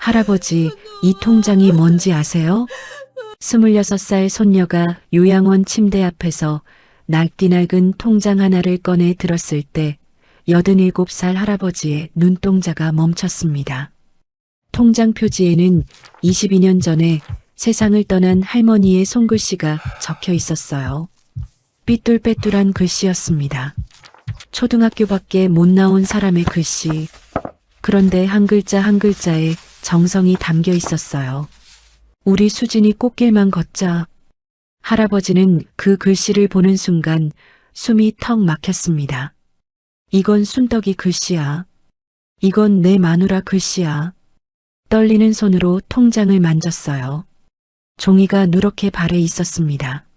할아버지, 이 통장이 뭔지 아세요? 26살 손녀가 요양원 침대 앞에서 낡디 낡은 통장 하나를 꺼내 들었을 때 87살 할아버지의 눈동자가 멈췄습니다. 통장 표지에는 22년 전에 세상을 떠난 할머니의 손글씨가 적혀 있었어요. 삐뚤빼뚤한 글씨였습니다. 초등학교밖에 못 나온 사람의 글씨. 그런데 한 글자 한 글자에 정성이 담겨 있었어요. 우리 수진이 꽃길만 걷자. 할아버지는 그 글씨를 보는 순간 숨이 턱 막혔습니다. 이건 순덕이 글씨야. 이건 내 마누라 글씨야. 떨리는 손으로 통장을 만졌어요. 종이가 누렇게 발에 있었습니다.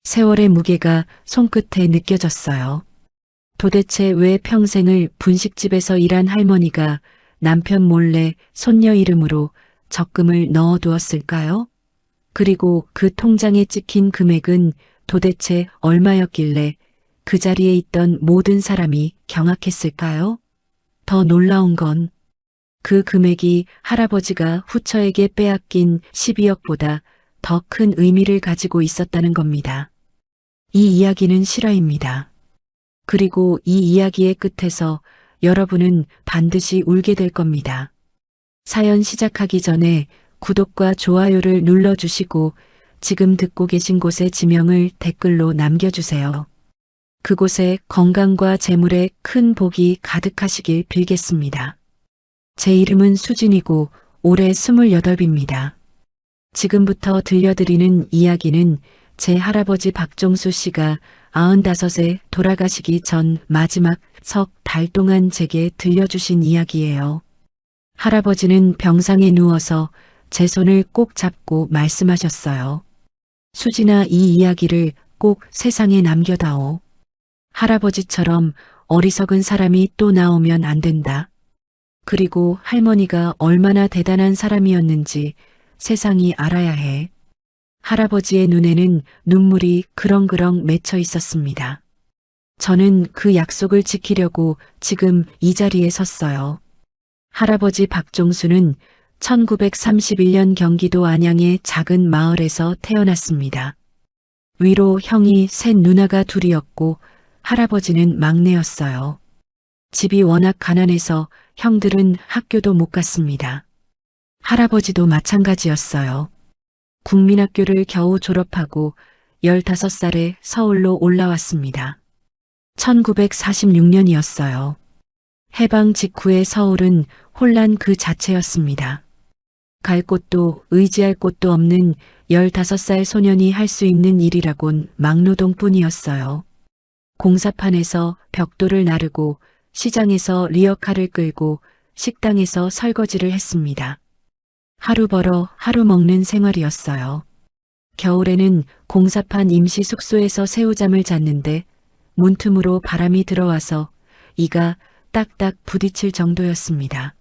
세월의 무게가 손끝에 느껴졌어요. 도대체 왜 평생을 분식집에서 일한 할머니가 남편 몰래 손녀 이름으로 적금을 넣어두었을까요? 그리고 그 통장에 찍힌 금액은 도대체 얼마였길래 그 자리에 있던 모든 사람이 경악했을까요? 더 놀라운 건 그 금액이 할아버지가 후처에게 빼앗긴 12억보다 더 큰 의미를 가지고 있었다는 겁니다. 이 이야기는 실화입니다. 그리고 이 이야기의 끝에서 여러분은 반드시 울게 될 겁니다. 사연 시작하기 전에 구독과 좋아요를 눌러주시고 지금 듣고 계신 곳의 지명을 댓글로 남겨주세요. 그곳에 건강과 재물에 큰 복이 가득하시길 빌겠습니다. 제 이름은 수진이고 올해 28입니다. 지금부터 들려드리는 이야기는 제 할아버지 박종수 씨가 95세 돌아가시기 전 마지막 석 달 동안 제게 들려주신 이야기예요. 할아버지는 병상에 누워서 제 손을 꼭 잡고 말씀하셨어요. 수진아, 이 이야기를 꼭 세상에 남겨다오. 할아버지처럼 어리석은 사람이 또 나오면 안 된다. 그리고 할머니가 얼마나 대단한 사람이었는지 세상이 알아야 해. 할아버지의 눈에는 눈물이 그렁그렁 맺혀 있었습니다. 저는 그 약속을 지키려고 지금 이 자리에 섰어요. 할아버지 박종수는 1931년 경기도 안양의 작은 마을에서 태어났습니다. 위로 형이 셋 누나가 둘이었고 할아버지는 막내였어요. 집이 워낙 가난해서 형들은 학교도 못 갔습니다. 할아버지도 마찬가지였어요. 국민학교를 겨우 졸업하고 15살에 서울로 올라왔습니다. 1946년이었어요. 해방 직후의 서울은 혼란 그 자체였습니다. 갈 곳도 의지할 곳도 없는 15살 소년이 할 수 있는 일이라곤 막노동뿐이었어요. 공사판에서 벽돌을 나르고 시장에서 리어카를 끌고 식당에서 설거지를 했습니다. 하루 벌어 하루 먹는 생활이었어요. 겨울에는 공사판 임시 숙소에서 새우잠을 잤는데 문틈으로 바람이 들어와서 이가 딱딱 부딪힐 정도였습니다.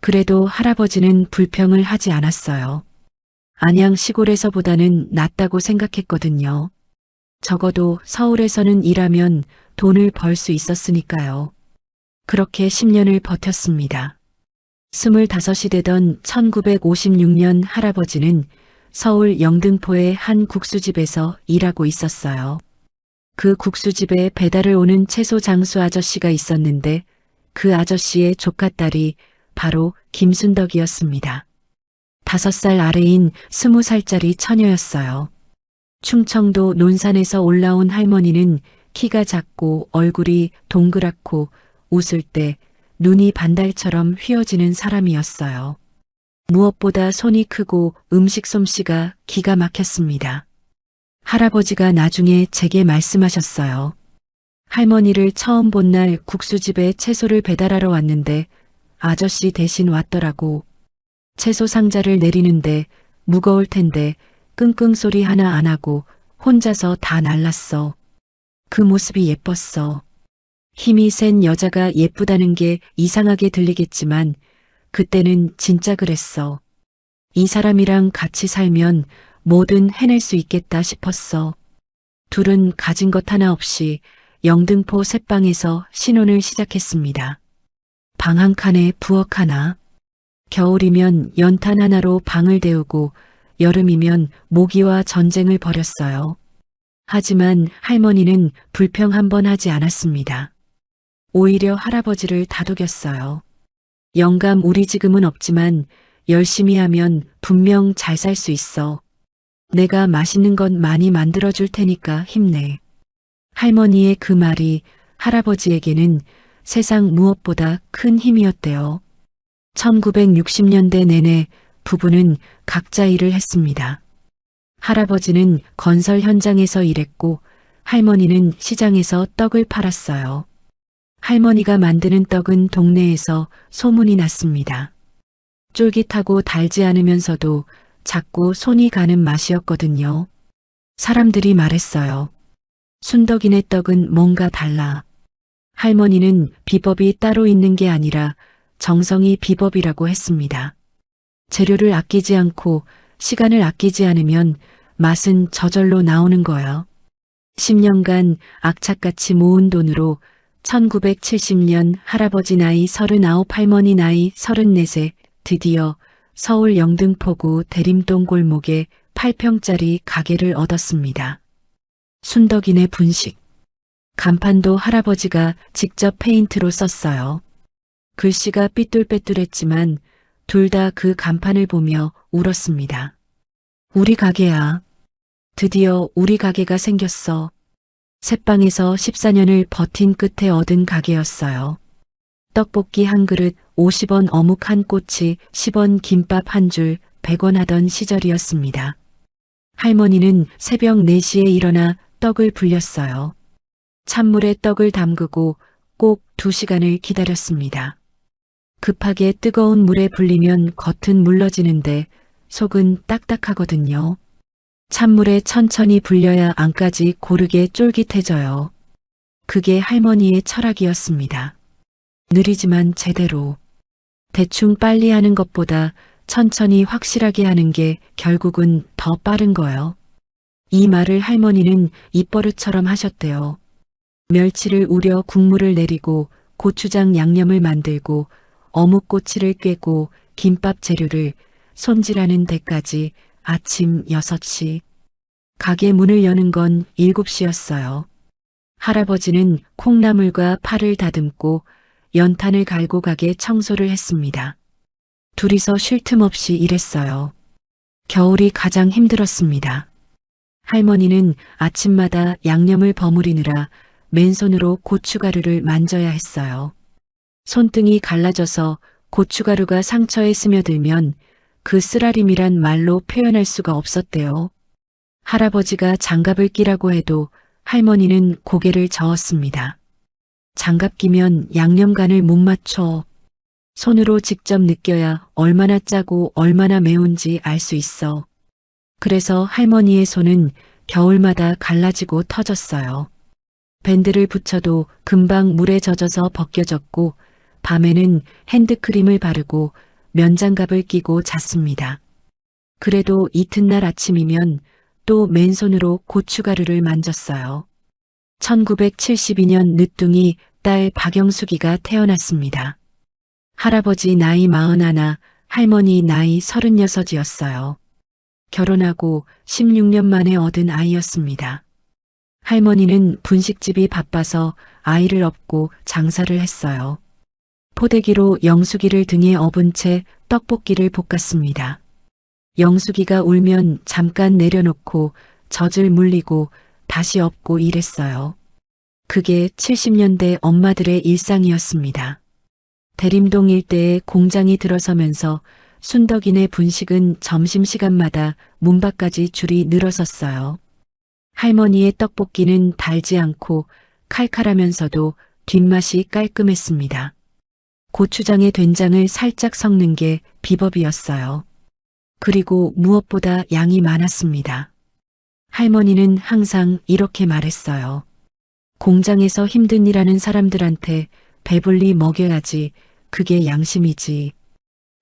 그래도 할아버지는 불평을 하지 않았어요. 안양 시골에서보다는 낫다고 생각했거든요. 적어도 서울에서는 일하면 돈을 벌 수 있었으니까요. 그렇게 10년을 버텼습니다. 25이 되던 1956년 할아버지는 서울 영등포의 한 국수집에서 일하고 있었어요. 그 국수집에 배달을 오는 채소 장수 아저씨가 있었는데 그 아저씨의 조카딸이 바로 김순덕이었습니다. 5살 아래인 20살짜리 처녀였어요. 충청도 논산에서 올라온 할머니는 키가 작고 얼굴이 동그랗고 웃을 때 눈이 반달처럼 휘어지는 사람이었어요. 무엇보다 손이 크고 음식 솜씨가 기가 막혔습니다. 할아버지가 나중에 제게 말씀하셨어요. 할머니를 처음 본 날 국수집에 채소를 배달하러 왔는데 아저씨 대신 왔더라고. 채소 상자를 내리는데 무거울 텐데 끙끙 소리 하나 안 하고 혼자서 다 날랐어. 그 모습이 예뻤어. 힘이 센 여자가 예쁘다는 게 이상하게 들리겠지만 그때는 진짜 그랬어. 이 사람이랑 같이 살면 뭐든 해낼 수 있겠다 싶었어. 둘은 가진 것 하나 없이 영등포 셋방에서 신혼을 시작했습니다. 방 한 칸에 부엌 하나. 겨울이면 연탄 하나로 방을 데우고 여름이면 모기와 전쟁을 벌였어요. 하지만 할머니는 불평 한 번 하지 않았습니다. 오히려 할아버지를 다독였어요. 영감, 우리 지금은 없지만 열심히 하면 분명 잘 살 수 있어. 내가 맛있는 것 많이 만들어줄 테니까 힘내. 할머니의 그 말이 할아버지에게는 세상 무엇보다 큰 힘이었대요. 1960년대 내내 부부는 각자 일을 했습니다. 할아버지는 건설 현장에서 일했고 할머니는 시장에서 떡을 팔았어요. 할머니가 만드는 떡은 동네에서 소문이 났습니다. 쫄깃하고 달지 않으면서도 자꾸 손이 가는 맛이었거든요. 사람들이 말했어요. 순덕이네 떡은 뭔가 달라. 할머니는 비법이 따로 있는 게 아니라 정성이 비법이라고 했습니다. 재료를 아끼지 않고 시간을 아끼지 않으면 맛은 저절로 나오는 거야. 10년간 악착같이 모은 돈으로 1970년 할아버지 나이 39, 할머니 나이 34세 드디어 서울 영등포구 대림동 골목에 8평짜리 가게를 얻었습니다. 순덕이네 분식. 간판도 할아버지가 직접 페인트로 썼어요. 글씨가 삐뚤빼뚤했지만 둘 다 그 간판을 보며 울었습니다. 우리 가게야. 드디어 우리 가게가 생겼어. 새빵에서 14년을 버틴 끝에 얻은 가게였어요. 떡볶이 한 그릇 50원, 어묵 한 꼬치 10원, 김밥 한 줄 100원 하던 시절이었습니다. 할머니는 새벽 4시에 일어나 떡을 불렸어요. 찬물에 떡을 담그고 꼭 2시간을 기다렸습니다. 급하게 뜨거운 물에 불리면 겉은 물러지는데 속은 딱딱하거든요. 찬물에 천천히 불려야 안까지 고르게 쫄깃해져요. 그게 할머니의 철학이었습니다. 느리지만 제대로. 대충 빨리 하는 것보다 천천히 확실하게 하는 게 결국은 더 빠른 거요. 이 말을 할머니는 입버릇처럼 하셨대요. 멸치를 우려 국물을 내리고 고추장 양념을 만들고 어묵꼬치를 꿰고 김밥 재료를 손질하는 데까지 아침 6시. 가게 문을 여는 건 7시였어요. 할아버지는 콩나물과 파를 다듬고 연탄을 갈고 가게 청소를 했습니다. 둘이서 쉴 틈 없이 일했어요. 겨울이 가장 힘들었습니다. 할머니는 아침마다 양념을 버무리느라 맨손으로 고춧가루를 만져야 했어요. 손등이 갈라져서 고춧가루가 상처에 스며들면 그 쓰라림이란 말로 표현할 수가 없었대요. 할아버지가 장갑을 끼라고 해도 할머니는 고개를 저었습니다. 장갑 끼면 양념간을 못 맞춰. 손으로 직접 느껴야 얼마나 짜고 얼마나 매운지 알 수 있어. 그래서 할머니의 손은 겨울마다 갈라지고 터졌어요. 밴드를 붙여도 금방 물에 젖어서 벗겨졌고 밤에는 핸드크림을 바르고 면장갑을 끼고 잤습니다. 그래도 이튿날 아침이면 또 맨손으로 고춧가루를 만졌어요. 1972년 늦둥이 딸 박영숙이가 태어났습니다. 할아버지 나이 41, 할머니 나이 36이었어요. 결혼하고 16년 만에 얻은 아이였습니다. 할머니는 분식집이 바빠서 아이를 업고 장사를 했어요. 포대기로 영숙이를 등에 업은 채 떡볶이를 볶았습니다. 영숙이가 울면 잠깐 내려놓고 젖을 물리고 다시 업고 일했어요. 그게 70년대 엄마들의 일상이었습니다. 대림동 일대에 공장이 들어서면서 순덕이네 분식은 점심시간마다 문 밖까지 줄이 늘어섰어요. 할머니의 떡볶이는 달지 않고 칼칼하면서도 뒷맛이 깔끔했습니다. 고추장에 된장을 살짝 섞는 게 비법이었어요. 그리고 무엇보다 양이 많았습니다. 할머니는 항상 이렇게 말했어요. 공장에서 힘든 일하는 사람들한테 배불리 먹여야지 그게 양심이지.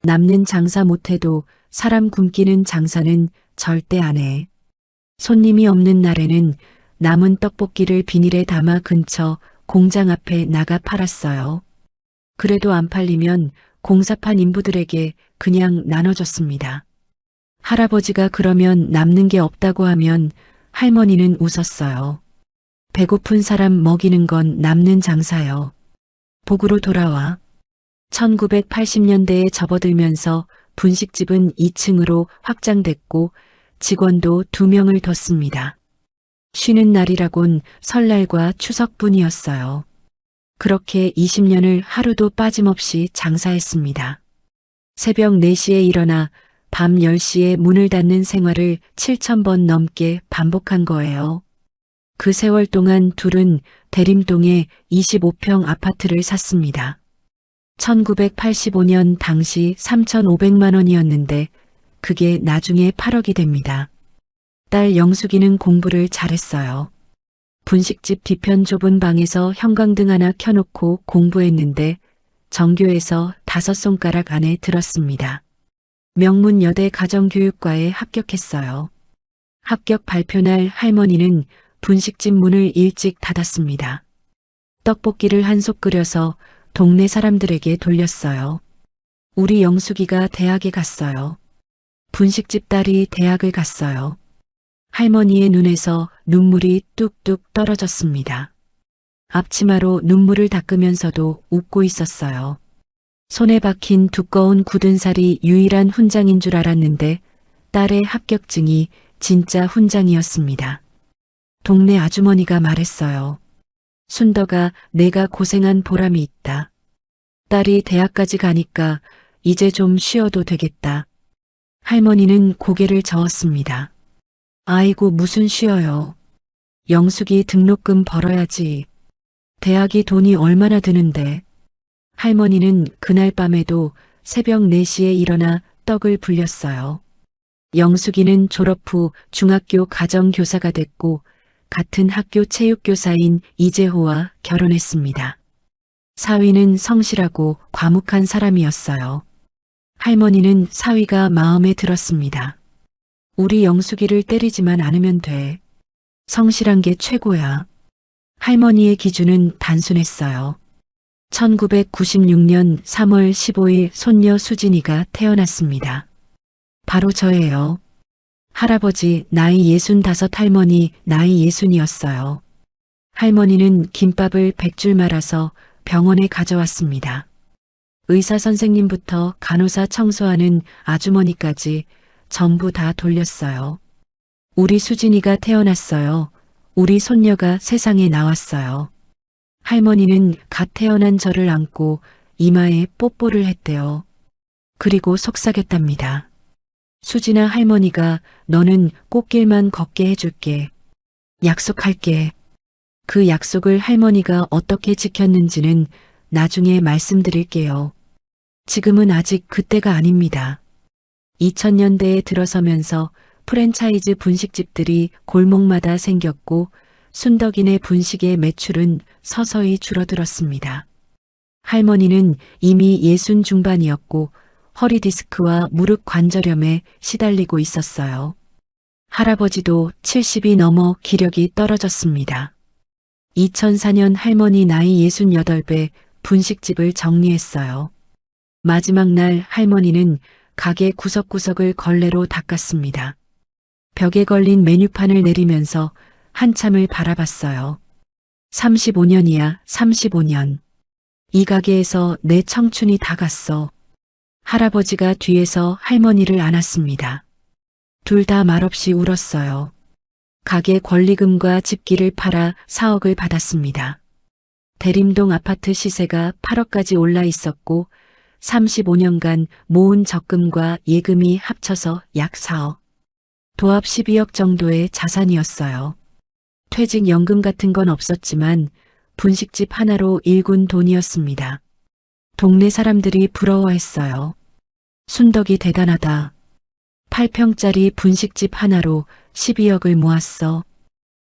남는 장사 못해도 사람 굶기는 장사는 절대 안 해. 손님이 없는 날에는 남은 떡볶이를 비닐에 담아 근처 공장 앞에 나가 팔았어요. 그래도 안 팔리면 공사판 인부들에게 그냥 나눠줬습니다. 할아버지가 그러면 남는 게 없다고 하면 할머니는 웃었어요. 배고픈 사람 먹이는 건 남는 장사요. 복으로 돌아와. 1980년대에 접어들면서 분식집은 2층으로 확장됐고 직원도 2명을 뒀습니다. 쉬는 날이라곤 설날과 추석뿐이었어요. 그렇게 20년을 하루도 빠짐없이 장사했습니다. 새벽 4시에 일어나 밤 10시에 문을 닫는 생활을 7,000번 넘게 반복한 거예요. 그 세월 동안 둘은 대림동에 25평 아파트를 샀습니다. 1985년 당시 3,500만 원이었는데 그게 나중에 8억이 됩니다. 딸 영숙이는 공부를 잘했어요. 분식집 뒤편 좁은 방에서 형광등 하나 켜놓고 공부했는데 전교에서 5손가락 안에 들었습니다. 명문 여대 가정교육과에 합격했어요. 합격 발표날 할머니는 분식집 문을 일찍 닫았습니다. 떡볶이를 한솥 끓여서 동네 사람들에게 돌렸어요. 우리 영숙이가 대학에 갔어요. 분식집 딸이 대학을 갔어요. 할머니의 눈에서 눈물이 뚝뚝 떨어졌습니다. 앞치마로 눈물을 닦으면서도 웃고 있었어요. 손에 박힌 두꺼운 굳은 살이 유일한 훈장인 줄 알았는데 딸의 합격증이 진짜 훈장이었습니다. 동네 아주머니가 말했어요. 순덕아, 내가 고생한 보람이 있다. 딸이 대학까지 가니까 이제 좀 쉬어도 되겠다. 할머니는 고개를 저었습니다. 아이고 무슨 쉬어요. 영숙이 등록금 벌어야지. 대학이 돈이 얼마나 드는데. 할머니는 그날 밤에도 새벽 4시에 일어나 떡을 불렸어요. 영숙이는 졸업 후 중학교 가정교사가 됐고 같은 학교 체육교사인 이재호와 결혼했습니다. 사위는 성실하고 과묵한 사람이었어요. 할머니는 사위가 마음에 들었습니다. 우리 영숙이를 때리지만 않으면 돼. 성실한 게 최고야. 할머니의 기준은 단순했어요. 1996년 3월 15일 손녀 수진이가 태어났습니다. 바로 저예요. 할아버지 나이 65, 할머니 나이 60이었어요. 할머니는 김밥을 100줄 말아서 병원에 가져왔습니다. 의사 선생님부터 간호사 청소하는 아주머니까지 전부 다 돌렸어요. 우리 수진이가 태어났어요. 우리 손녀가 세상에 나왔어요. 할머니는 갓 태어난 저를 안고 이마에 뽀뽀를 했대요. 그리고 속삭였답니다. 수진아, 할머니가 너는 꽃길만 걷게 해줄게. 약속할게. 그 약속을 할머니가 어떻게 지켰는지는 나중에 말씀드릴게요. 지금은 아직 그때가 아닙니다. 2000년대에 들어서면서 프랜차이즈 분식집들이 골목마다 생겼고 순덕이네 분식의 매출은 서서히 줄어들었습니다. 할머니는 이미 60 중반이었고 허리 디스크와 무릎 관절염에 시달리고 있었어요. 할아버지도 70이 넘어 기력이 떨어졌습니다. 2004년 할머니 나이 68배 분식집을 정리했어요. 마지막 날 할머니는 가게 구석구석을 걸레로 닦았습니다. 벽에 걸린 메뉴판을 내리면서 한참을 바라봤어요. 35년이야, 35년. 이 가게에서 내 청춘이 다 갔어. 할아버지가 뒤에서 할머니를 안았습니다. 둘 다 말없이 울었어요. 가게 권리금과 집기를 팔아 4억을 받았습니다. 대림동 아파트 시세가 8억까지 올라 있었고 35년간 모은 적금과 예금이 합쳐서 약 4억. 도합 12억 정도의 자산이었어요. 퇴직연금 같은 건 없었지만 분식집 하나로 일군 돈이었습니다. 동네 사람들이 부러워했어요. 순덕이 대단하다. 8평짜리 분식집 하나로 12억을 모았어.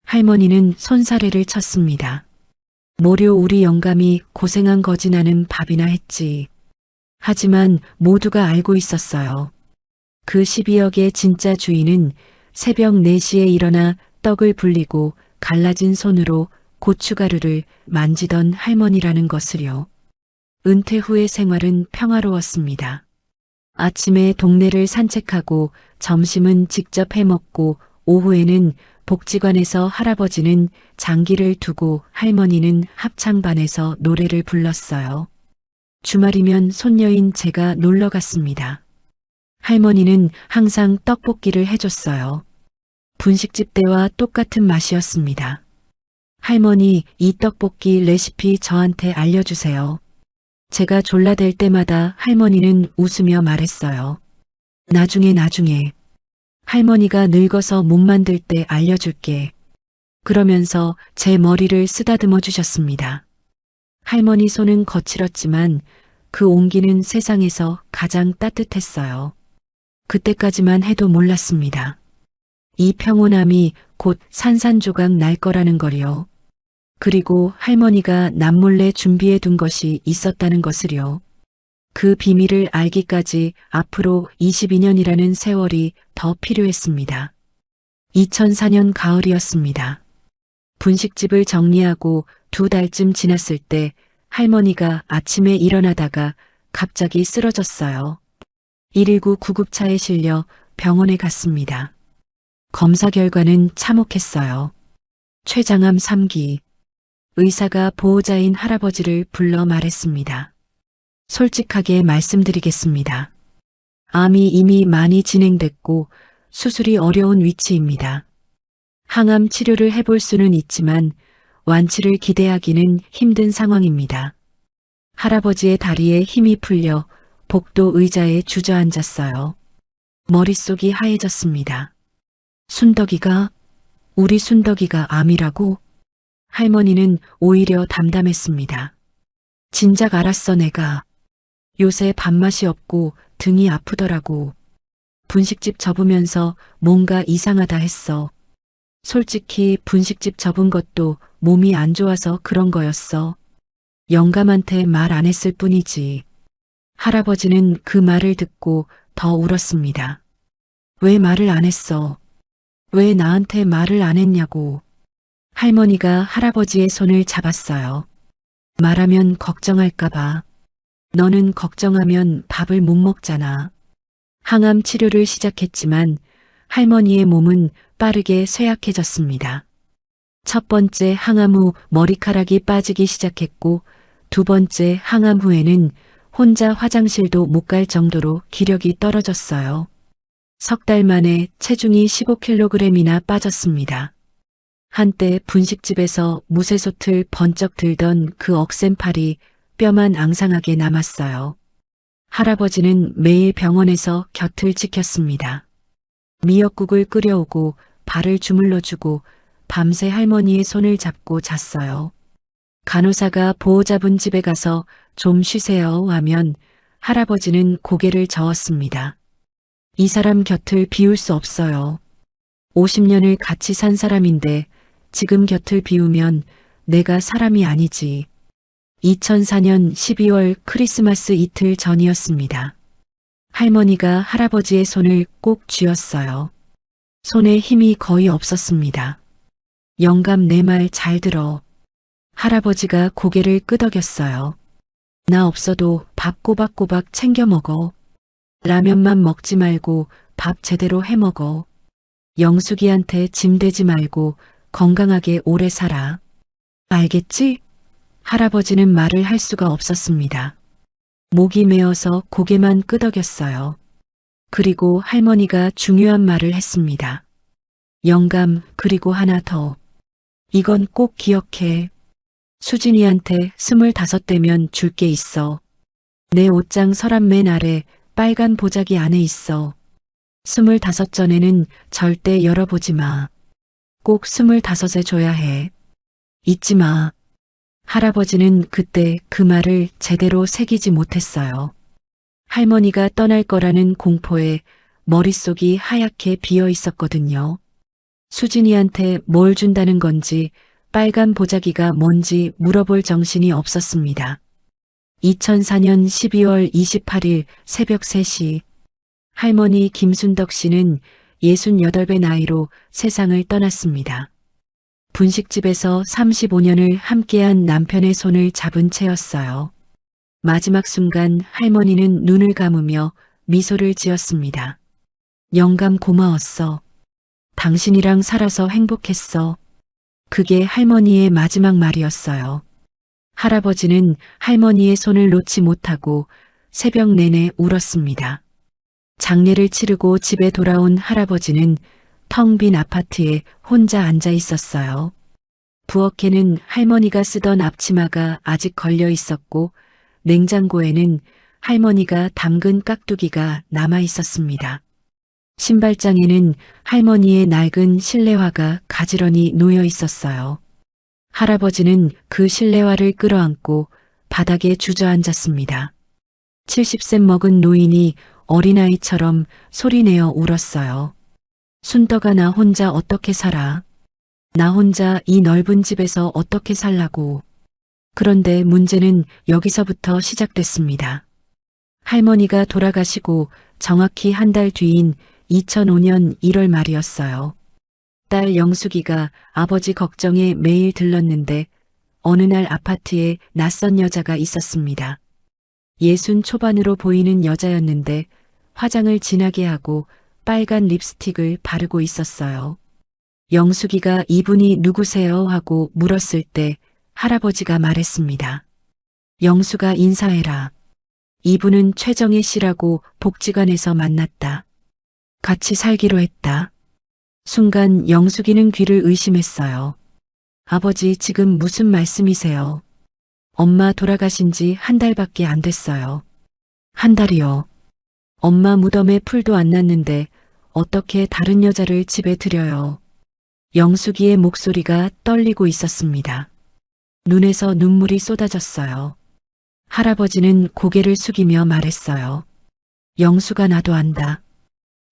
할머니는 손사래를 쳤습니다. 모료 우리 영감이 고생한 거지 나는 밥이나 했지. 하지만 모두가 알고 있었어요. 그 12억의 진짜 주인은 새벽 4시에 일어나 떡을 불리고 갈라진 손으로 고춧가루를 만지던 할머니라는 것을요. 은퇴 후의 생활은 평화로웠습니다. 아침에 동네를 산책하고 점심은 직접 해먹고 오후에는 복지관에서 할아버지는 장기를 두고 할머니는 합창반에서 노래를 불렀어요. 주말이면 손녀인 제가 놀러 갔습니다. 할머니는 항상 떡볶이를 해줬어요. 분식집 때와 똑같은 맛이었습니다. 할머니, 이 떡볶이 레시피 저한테 알려주세요. 제가 졸라댈 때마다 할머니는 웃으며 말했어요. 나중에. 할머니가 늙어서 못 만들 때 알려줄게. 그러면서 제 머리를 쓰다듬어 주셨습니다. 할머니 손은 거칠었지만 그 온기는 세상에서 가장 따뜻했어요. 그때까지만 해도 몰랐습니다. 이 평온함이 곧 산산조각 날 거라는 걸요. 그리고 할머니가 남몰래 준비해 둔 것이 있었다는 것을요. 그 비밀을 알기까지 앞으로 22년이라는 세월이 더 필요했습니다. 2004년 가을이었습니다. 분식집을 정리하고 2달쯤 지났을 때 할머니가 아침에 일어나다가 갑자기 쓰러졌어요. 119 구급차에 실려 병원에 갔습니다. 검사 결과는 참혹했어요. 췌장암 3기. 의사가 보호자인 할아버지를 불러 말했습니다. 솔직하게 말씀드리겠습니다. 암이 이미 많이 진행됐고 수술이 어려운 위치입니다. 항암 치료를 해볼 수는 있지만 완치를 기대하기는 힘든 상황입니다. 할아버지의 다리에 힘이 풀려 복도 의자에 주저앉았어요. 머릿속이 하얘졌습니다. 우리 순덕이가 암이라고? 할머니는 오히려 담담했습니다. 진작 알았어 내가. 요새 밥맛이 없고 등이 아프더라고. 분식집 접으면서 뭔가 이상하다 했어. 솔직히 분식집 접은 것도 몸이 안 좋아서 그런 거였어. 영감한테 말 안 했을 뿐이지. 할아버지는 그 말을 듣고 더 울었습니다. 왜 말을 안 했어? 왜 나한테 말을 안 했냐고. 할머니가 할아버지의 손을 잡았어요. 말하면 걱정할까봐. 너는 걱정하면 밥을 못 먹잖아. 항암 치료를 시작했지만 할머니의 몸은 빠르게 쇠약해졌습니다. 첫 번째 항암 후 머리카락이 빠지기 시작했고 2번째 항암 후에는 혼자 화장실도 못 갈 정도로 기력이 떨어졌어요. 3달 만에 체중이 15kg이나 빠졌습니다. 한때 분식집에서 무쇠솥을 번쩍 들던 그 억센 팔이 뼈만 앙상하게 남았어요. 할아버지는 매일 병원에서 곁을 지켰습니다. 미역국을 끓여오고 발을 주물러주고 밤새 할머니의 손을 잡고 잤어요. 간호사가 보호자분 집에 가서 좀 쉬세요 하면 할아버지는 고개를 저었습니다. 이 사람 곁을 비울 수 없어요. 50년을 같이 산 사람인데 지금 곁을 비우면 내가 사람이 아니지. 2004년 12월 크리스마스 이틀 전이었습니다. 할머니가 할아버지의 손을 꼭 쥐었어요. 손에 힘이 거의 없었습니다. 영감 내 말 잘 들어. 할아버지가 고개를 끄덕였어요. 나 없어도 밥 꼬박꼬박 챙겨 먹어. 라면만 먹지 말고 밥 제대로 해 먹어. 영숙이한테 짐 되지 말고 건강하게 오래 살아. 알겠지? 할아버지는 말을 할 수가 없었습니다. 목이 메어서 고개만 끄덕였어요. 그리고 할머니가 중요한 말을 했습니다. 영감, 그리고 하나 더. 이건 꼭 기억해. 수진이한테 25되면 줄 게 있어. 내 옷장 서랍 맨 아래 빨간 보자기 안에 있어. 25전에는 절대 열어보지 마. 꼭 25에 줘야 해. 잊지 마. 할아버지는 그때 그 말을 제대로 새기지 못했어요. 할머니가 떠날 거라는 공포에 머릿속이 하얗게 비어 있었거든요. 수진이한테 뭘 준다는 건지 빨간 보자기가 뭔지 물어볼 정신이 없었습니다. 2004년 12월 28일 새벽 3시 할머니 김순덕 씨는 68배 나이로 세상을 떠났습니다. 분식집에서 35년을 함께한 남편의 손을 잡은 채였어요. 마지막 순간 할머니는 눈을 감으며 미소를 지었습니다. 영감 고마웠어. 당신이랑 살아서 행복했어. 그게 할머니의 마지막 말이었어요. 할아버지는 할머니의 손을 놓지 못하고 새벽 내내 울었습니다. 장례를 치르고 집에 돌아온 할아버지는 텅 빈 아파트에 혼자 앉아 있었어요. 부엌에는 할머니가 쓰던 앞치마가 아직 걸려 있었고 냉장고에는 할머니가 담근 깍두기가 남아 있었습니다. 신발장에는 할머니의 낡은 실내화가 가지런히 놓여 있었어요. 할아버지는 그 실내화를 끌어안고 바닥에 주저앉았습니다. 70세 먹은 노인이 어린아이처럼 소리내어 울었어요. 순덕아, 나 혼자 어떻게 살아? 나 혼자 이 넓은 집에서 어떻게 살라고. 그런데 문제는 여기서부터 시작됐습니다. 할머니가 돌아가시고 정확히 한 달 뒤인 2005년 1월 말이었어요. 딸 영숙이가 아버지 걱정에 매일 들렀는데 어느 날 아파트에 낯선 여자가 있었습니다. 60 초반으로 보이는 여자였는데 화장을 진하게 하고 빨간 립스틱을 바르고 있었어요. 영숙이가 이분이 누구세요? 하고 물었을 때 할아버지가 말했습니다. 영숙아, 인사해라. 이분은 최정혜 씨라고 복지관에서 만났다. 같이 살기로 했다. 순간 영숙이는 귀를 의심했어요. 아버지, 지금 무슨 말씀이세요? 엄마 돌아가신 지 한 달밖에 안 됐어요. 한 달이요. 엄마 무덤에 풀도 안 났는데 어떻게 다른 여자를 집에 들여요? 영숙이의 목소리가 떨리고 있었습니다. 눈에서 눈물이 쏟아졌어요. 할아버지는 고개를 숙이며 말했어요. 영숙아, 나도 안다.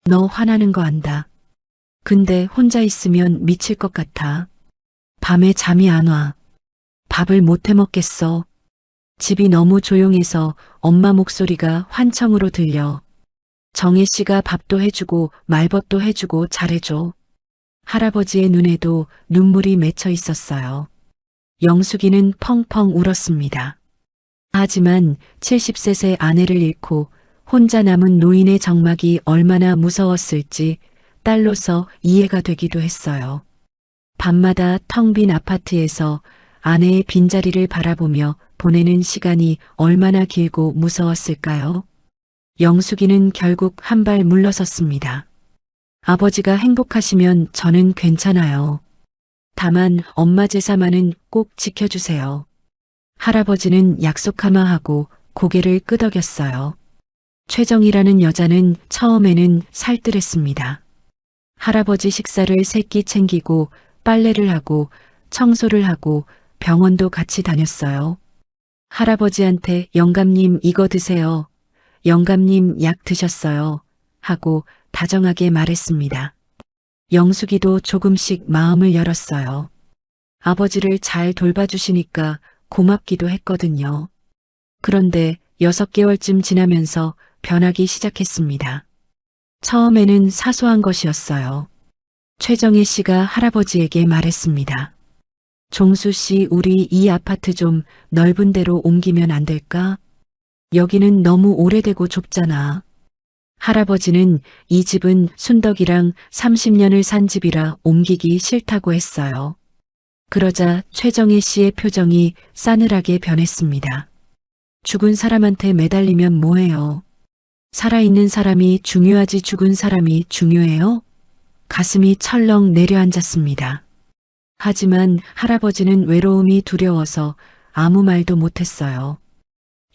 너 화나는 거 안다. 근데 혼자 있으면 미칠 것 같아. 밤에 잠이 안 와. 밥을 못 해 먹겠어. 집이 너무 조용해서 엄마 목소리가 환청으로 들려. 정혜 씨가 밥도 해주고 말벗도 해주고 잘해줘. 할아버지의 눈에도 눈물이 맺혀 있었어요. 영숙이는 펑펑 울었습니다. 하지만 70세 아내를 잃고 혼자 남은 노인의 정막이 얼마나 무서웠을지 딸로서 이해가 되기도 했어요. 밤마다 텅 빈 아파트에서 아내의 빈자리를 바라보며 보내는 시간이 얼마나 길고 무서웠을까요? 영숙이는 결국 한 발 물러섰습니다. 아버지가 행복하시면 저는 괜찮아요. 다만 엄마 제사만은 꼭 지켜주세요. 할아버지는 약속하마 하고 고개를 끄덕였어요. 최정이라는 여자는 처음에는 살뜰했습니다. 할아버지 식사를 세 끼 챙기고 빨래를 하고 청소를 하고 병원도 같이 다녔어요. 할아버지한테 영감님 이거 드세요. 영감님 약 드셨어요. 하고 다정하게 말했습니다. 영숙이도 조금씩 마음을 열었어요. 아버지를 잘 돌봐주시니까 고맙기도 했거든요. 그런데 6개월쯤 지나면서 변하기 시작했습니다. 처음에는 사소한 것이었어요. 최정혜 씨가 할아버지에게 말했습니다. 종수 씨, 우리 이 아파트 좀 넓은 데로 옮기면 안 될까? 여기는 너무 오래되고 좁잖아. 할아버지는 이 집은 순덕이랑 30년을 산 집이라 옮기기 싫다고 했어요. 그러자 최정혜 씨의 표정이 싸늘하게 변했습니다. 죽은 사람한테 매달리면 뭐해요? 살아있는 사람이 중요하지 죽은 사람이 중요해요? 가슴이 철렁 내려앉았습니다. 하지만 할아버지는 외로움이 두려워서 아무 말도 못했어요.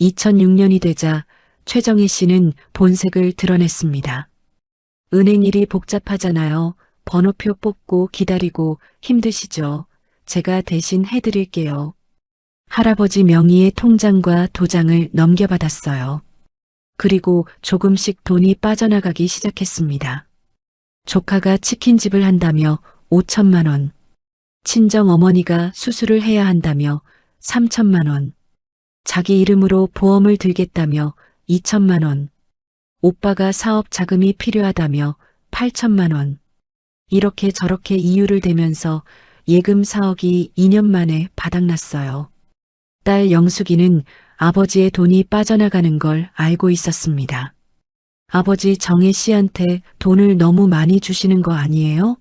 2006년이 되자 최정혜 씨는 본색을 드러냈습니다. 은행 일이 복잡하잖아요. 번호표 뽑고 기다리고 힘드시죠? 제가 대신 해드릴게요. 할아버지 명의의 통장과 도장을 넘겨받았어요. 그리고 조금씩 돈이 빠져나가기 시작했습니다. 조카가 치킨집을 한다며 5천만 원, 친정 어머니가 수술을 해야 한다며 3천만 원, 자기 이름으로 보험을 들겠다며 2천만 원, 오빠가 사업 자금이 필요하다며 8천만 원, 이렇게 저렇게 이유를 대면서 예금 4억이 2년 만에 바닥났어요. 딸 영숙이는 아버지의 돈이 빠져나가는 걸 알고 있었습니다. 아버지 정혜 씨한테 돈을 너무 많이 주시는 거 아니에요?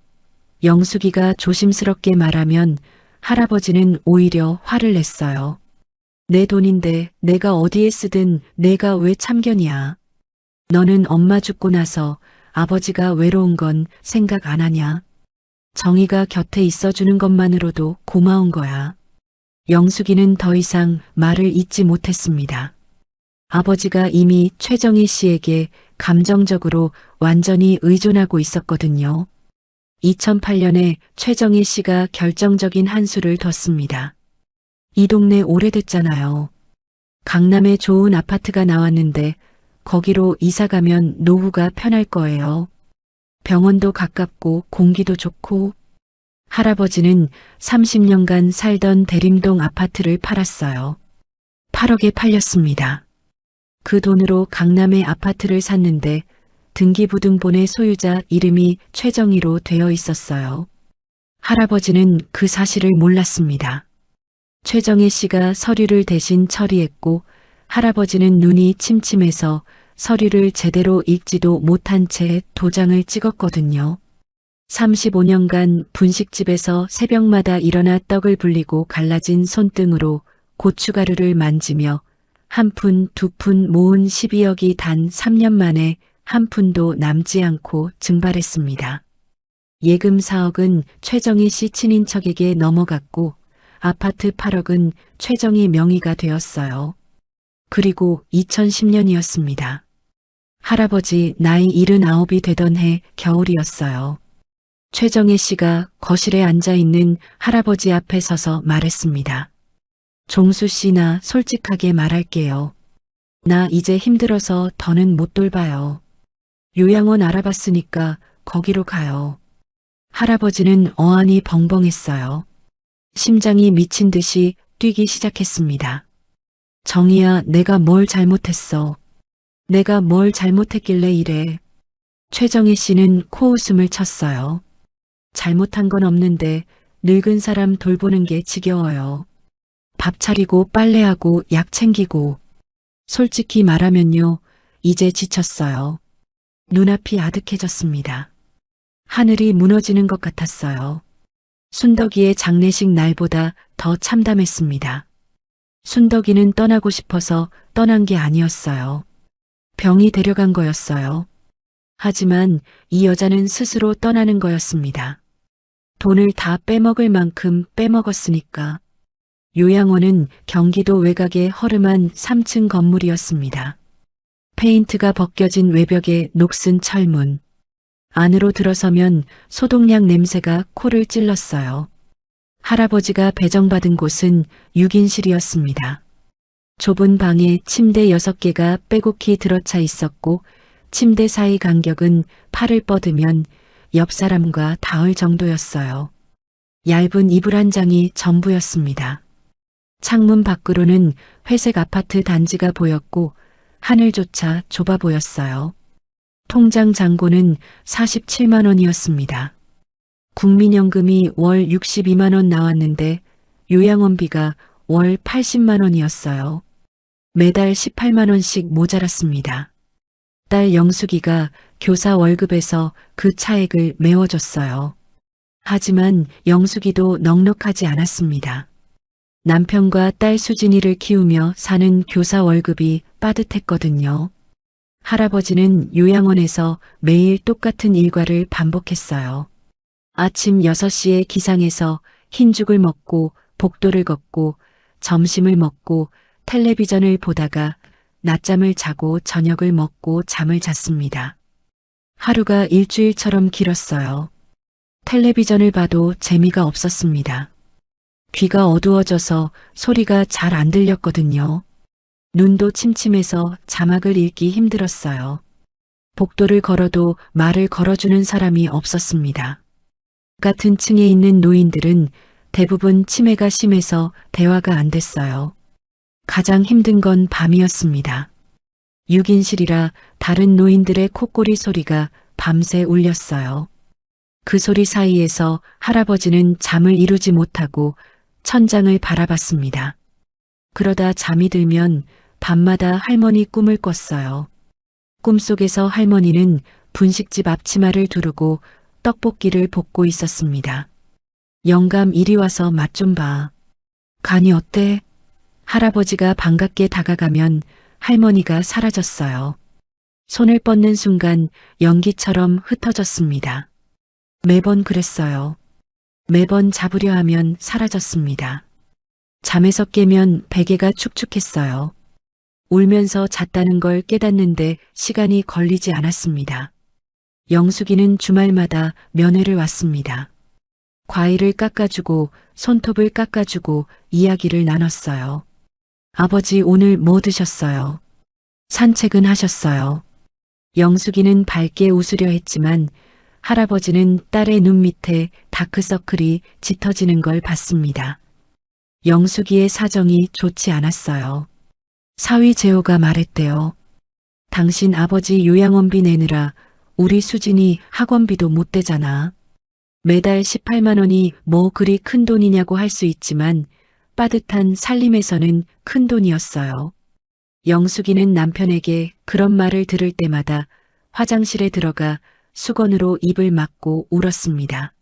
영숙이가 조심스럽게 말하면 할아버지는 오히려 화를 냈어요. 내 돈인데 내가 어디에 쓰든 내가 왜 참견이야. 너는 엄마 죽고 나서 아버지가 외로운 건 생각 안 하냐? 정희가 곁에 있어주는 것만으로도 고마운 거야. 영숙이는 더 이상 말을 잇지 못했습니다. 아버지가 이미 최정희 씨에게 감정적으로 완전히 의존하고 있었거든요. 2008년에 최정희 씨가 결정적인 한 수를 뒀습니다. 이 동네 오래됐잖아요. 강남에 좋은 아파트가 나왔는데 거기로 이사 가면 노후가 편할 거예요. 병원도 가깝고 공기도 좋고. 할아버지는 30년간 살던 대림동 아파트를 팔았어요. 8억에 팔렸습니다. 그 돈으로 강남의 아파트를 샀는데 등기부등본의 소유자 이름이 최정희로 되어 있었어요. 할아버지는 그 사실을 몰랐습니다. 최정희 씨가 서류를 대신 처리했고 할아버지는 눈이 침침해서 서류를 제대로 읽지도 못한 채 도장을 찍었거든요. 35년간 분식집에서 새벽마다 일어나 떡을 불리고 갈라진 손등으로 고춧가루를 만지며 한 푼, 두 푼 모은 12억이 단 3년 만에 한 푼도 남지 않고 증발했습니다. 예금 4억은 최정희 씨 친인척에게 넘어갔고 아파트 8억은 최정희 명의가 되었어요. 그리고 2010년이었습니다. 할아버지 나이 79이 되던 해 겨울이었어요. 최정희 씨가 거실에 앉아있는 할아버지 앞에 서서 말했습니다. 종수 씨, 나 솔직하게 말할게요. 나 이제 힘들어서 더는 못 돌봐요. 요양원 알아봤으니까 거기로 가요. 할아버지는 어안이 벙벙했어요. 심장이 미친 듯이 뛰기 시작했습니다. 정희야, 내가 뭘 잘못했어. 내가 뭘 잘못했길래 이래. 최정희 씨는 코웃음을 쳤어요. 잘못한 건 없는데 늙은 사람 돌보는 게 지겨워요. 밥 차리고 빨래하고 약 챙기고. 솔직히 말하면요, 이제 지쳤어요. 눈앞이 아득해졌습니다. 하늘이 무너지는 것 같았어요. 순덕이의 장례식 날보다 더 참담했습니다. 순덕이는 떠나고 싶어서 떠난 게 아니었어요. 병이 데려간 거였어요. 하지만 이 여자는 스스로 떠나는 거였습니다. 돈을 다 빼먹을 만큼 빼먹었으니까. 요양원은 경기도 외곽의 허름한 3층 건물이었습니다. 페인트가 벗겨진 외벽에 녹슨 철문. 안으로 들어서면 소독약 냄새가 코를 찔렀어요. 할아버지가 배정받은 곳은 6인실이었습니다. 좁은 방에 침대 6개가 빼곡히 들어차 있었고 침대 사이 간격은 팔을 뻗으면 옆 사람과 닿을 정도였어요. 얇은 이불 한 장이 전부였습니다. 창문 밖으로는 회색 아파트 단지가 보였고 하늘조차 좁아 보였어요. 통장 잔고는 47만 원이었습니다. 국민연금이 월 62만 원 나왔는데 요양원비가 월 80만 원이었어요. 매달 18만 원씩 모자랐습니다. 딸 영숙이가 교사 월급에서 그 차액을 메워줬어요. 하지만 영숙이도 넉넉하지 않았습니다. 남편과 딸 수진이를 키우며 사는 교사 월급이 빠듯했거든요. 할아버지는 요양원에서 매일 똑같은 일과를 반복했어요. 아침 6시에 기상해서 흰죽을 먹고 복도를 걷고 점심을 먹고 텔레비전을 보다가 낮잠을 자고 저녁을 먹고 잠을 잤습니다. 하루가 일주일처럼 길었어요. 텔레비전을 봐도 재미가 없었습니다. 귀가 어두워져서 소리가 잘 안 들렸거든요. 눈도 침침해서 자막을 읽기 힘들었어요. 복도를 걸어도 말을 걸어주는 사람이 없었습니다. 같은 층에 있는 노인들은 대부분 치매가 심해서 대화가 안 됐어요. 가장 힘든 건 밤이었습니다. 6인실이라 다른 노인들의 콧꼬리 소리가 밤새 울렸어요. 그 소리 사이에서 할아버지는 잠을 이루지 못하고 천장을 바라봤습니다. 그러다 잠이 들면 밤마다 할머니 꿈을 꿨어요. 꿈속에서 할머니는 분식집 앞치마를 두르고 떡볶이를 볶고 있었습니다. 영감 이리 와서 맛 좀 봐. 간이 어때? 할아버지가 반갑게 다가가면 할머니가 사라졌어요. 손을 뻗는 순간 연기처럼 흩어졌습니다. 매번 그랬어요. 매번 잡으려 하면 사라졌습니다. 잠에서 깨면 베개가 축축했어요. 울면서 잤다는 걸 깨닫는데 시간이 걸리지 않았습니다. 영숙이는 주말마다 면회를 왔습니다. 과일을 깎아주고 손톱을 깎아주고 이야기를 나눴어요. 아버지 오늘 뭐 드셨어요? 산책은 하셨어요? 영숙이는 밝게 웃으려 했지만 할아버지는 딸의 눈 밑에 다크서클이 짙어지는 걸 봤습니다. 영숙이의 사정이 좋지 않았어요. 사위 재호가 말했대요. 당신 아버지 요양원비 내느라 우리 수진이 학원비도 못 대잖아. 매달 18만 원이 뭐 그리 큰 돈이냐고 할 수 있지만 빠듯한 살림에서는 큰 돈이었어요. 영숙이는 남편에게 그런 말을 들을 때마다 화장실에 들어가 수건으로 입을 막고 울었습니다.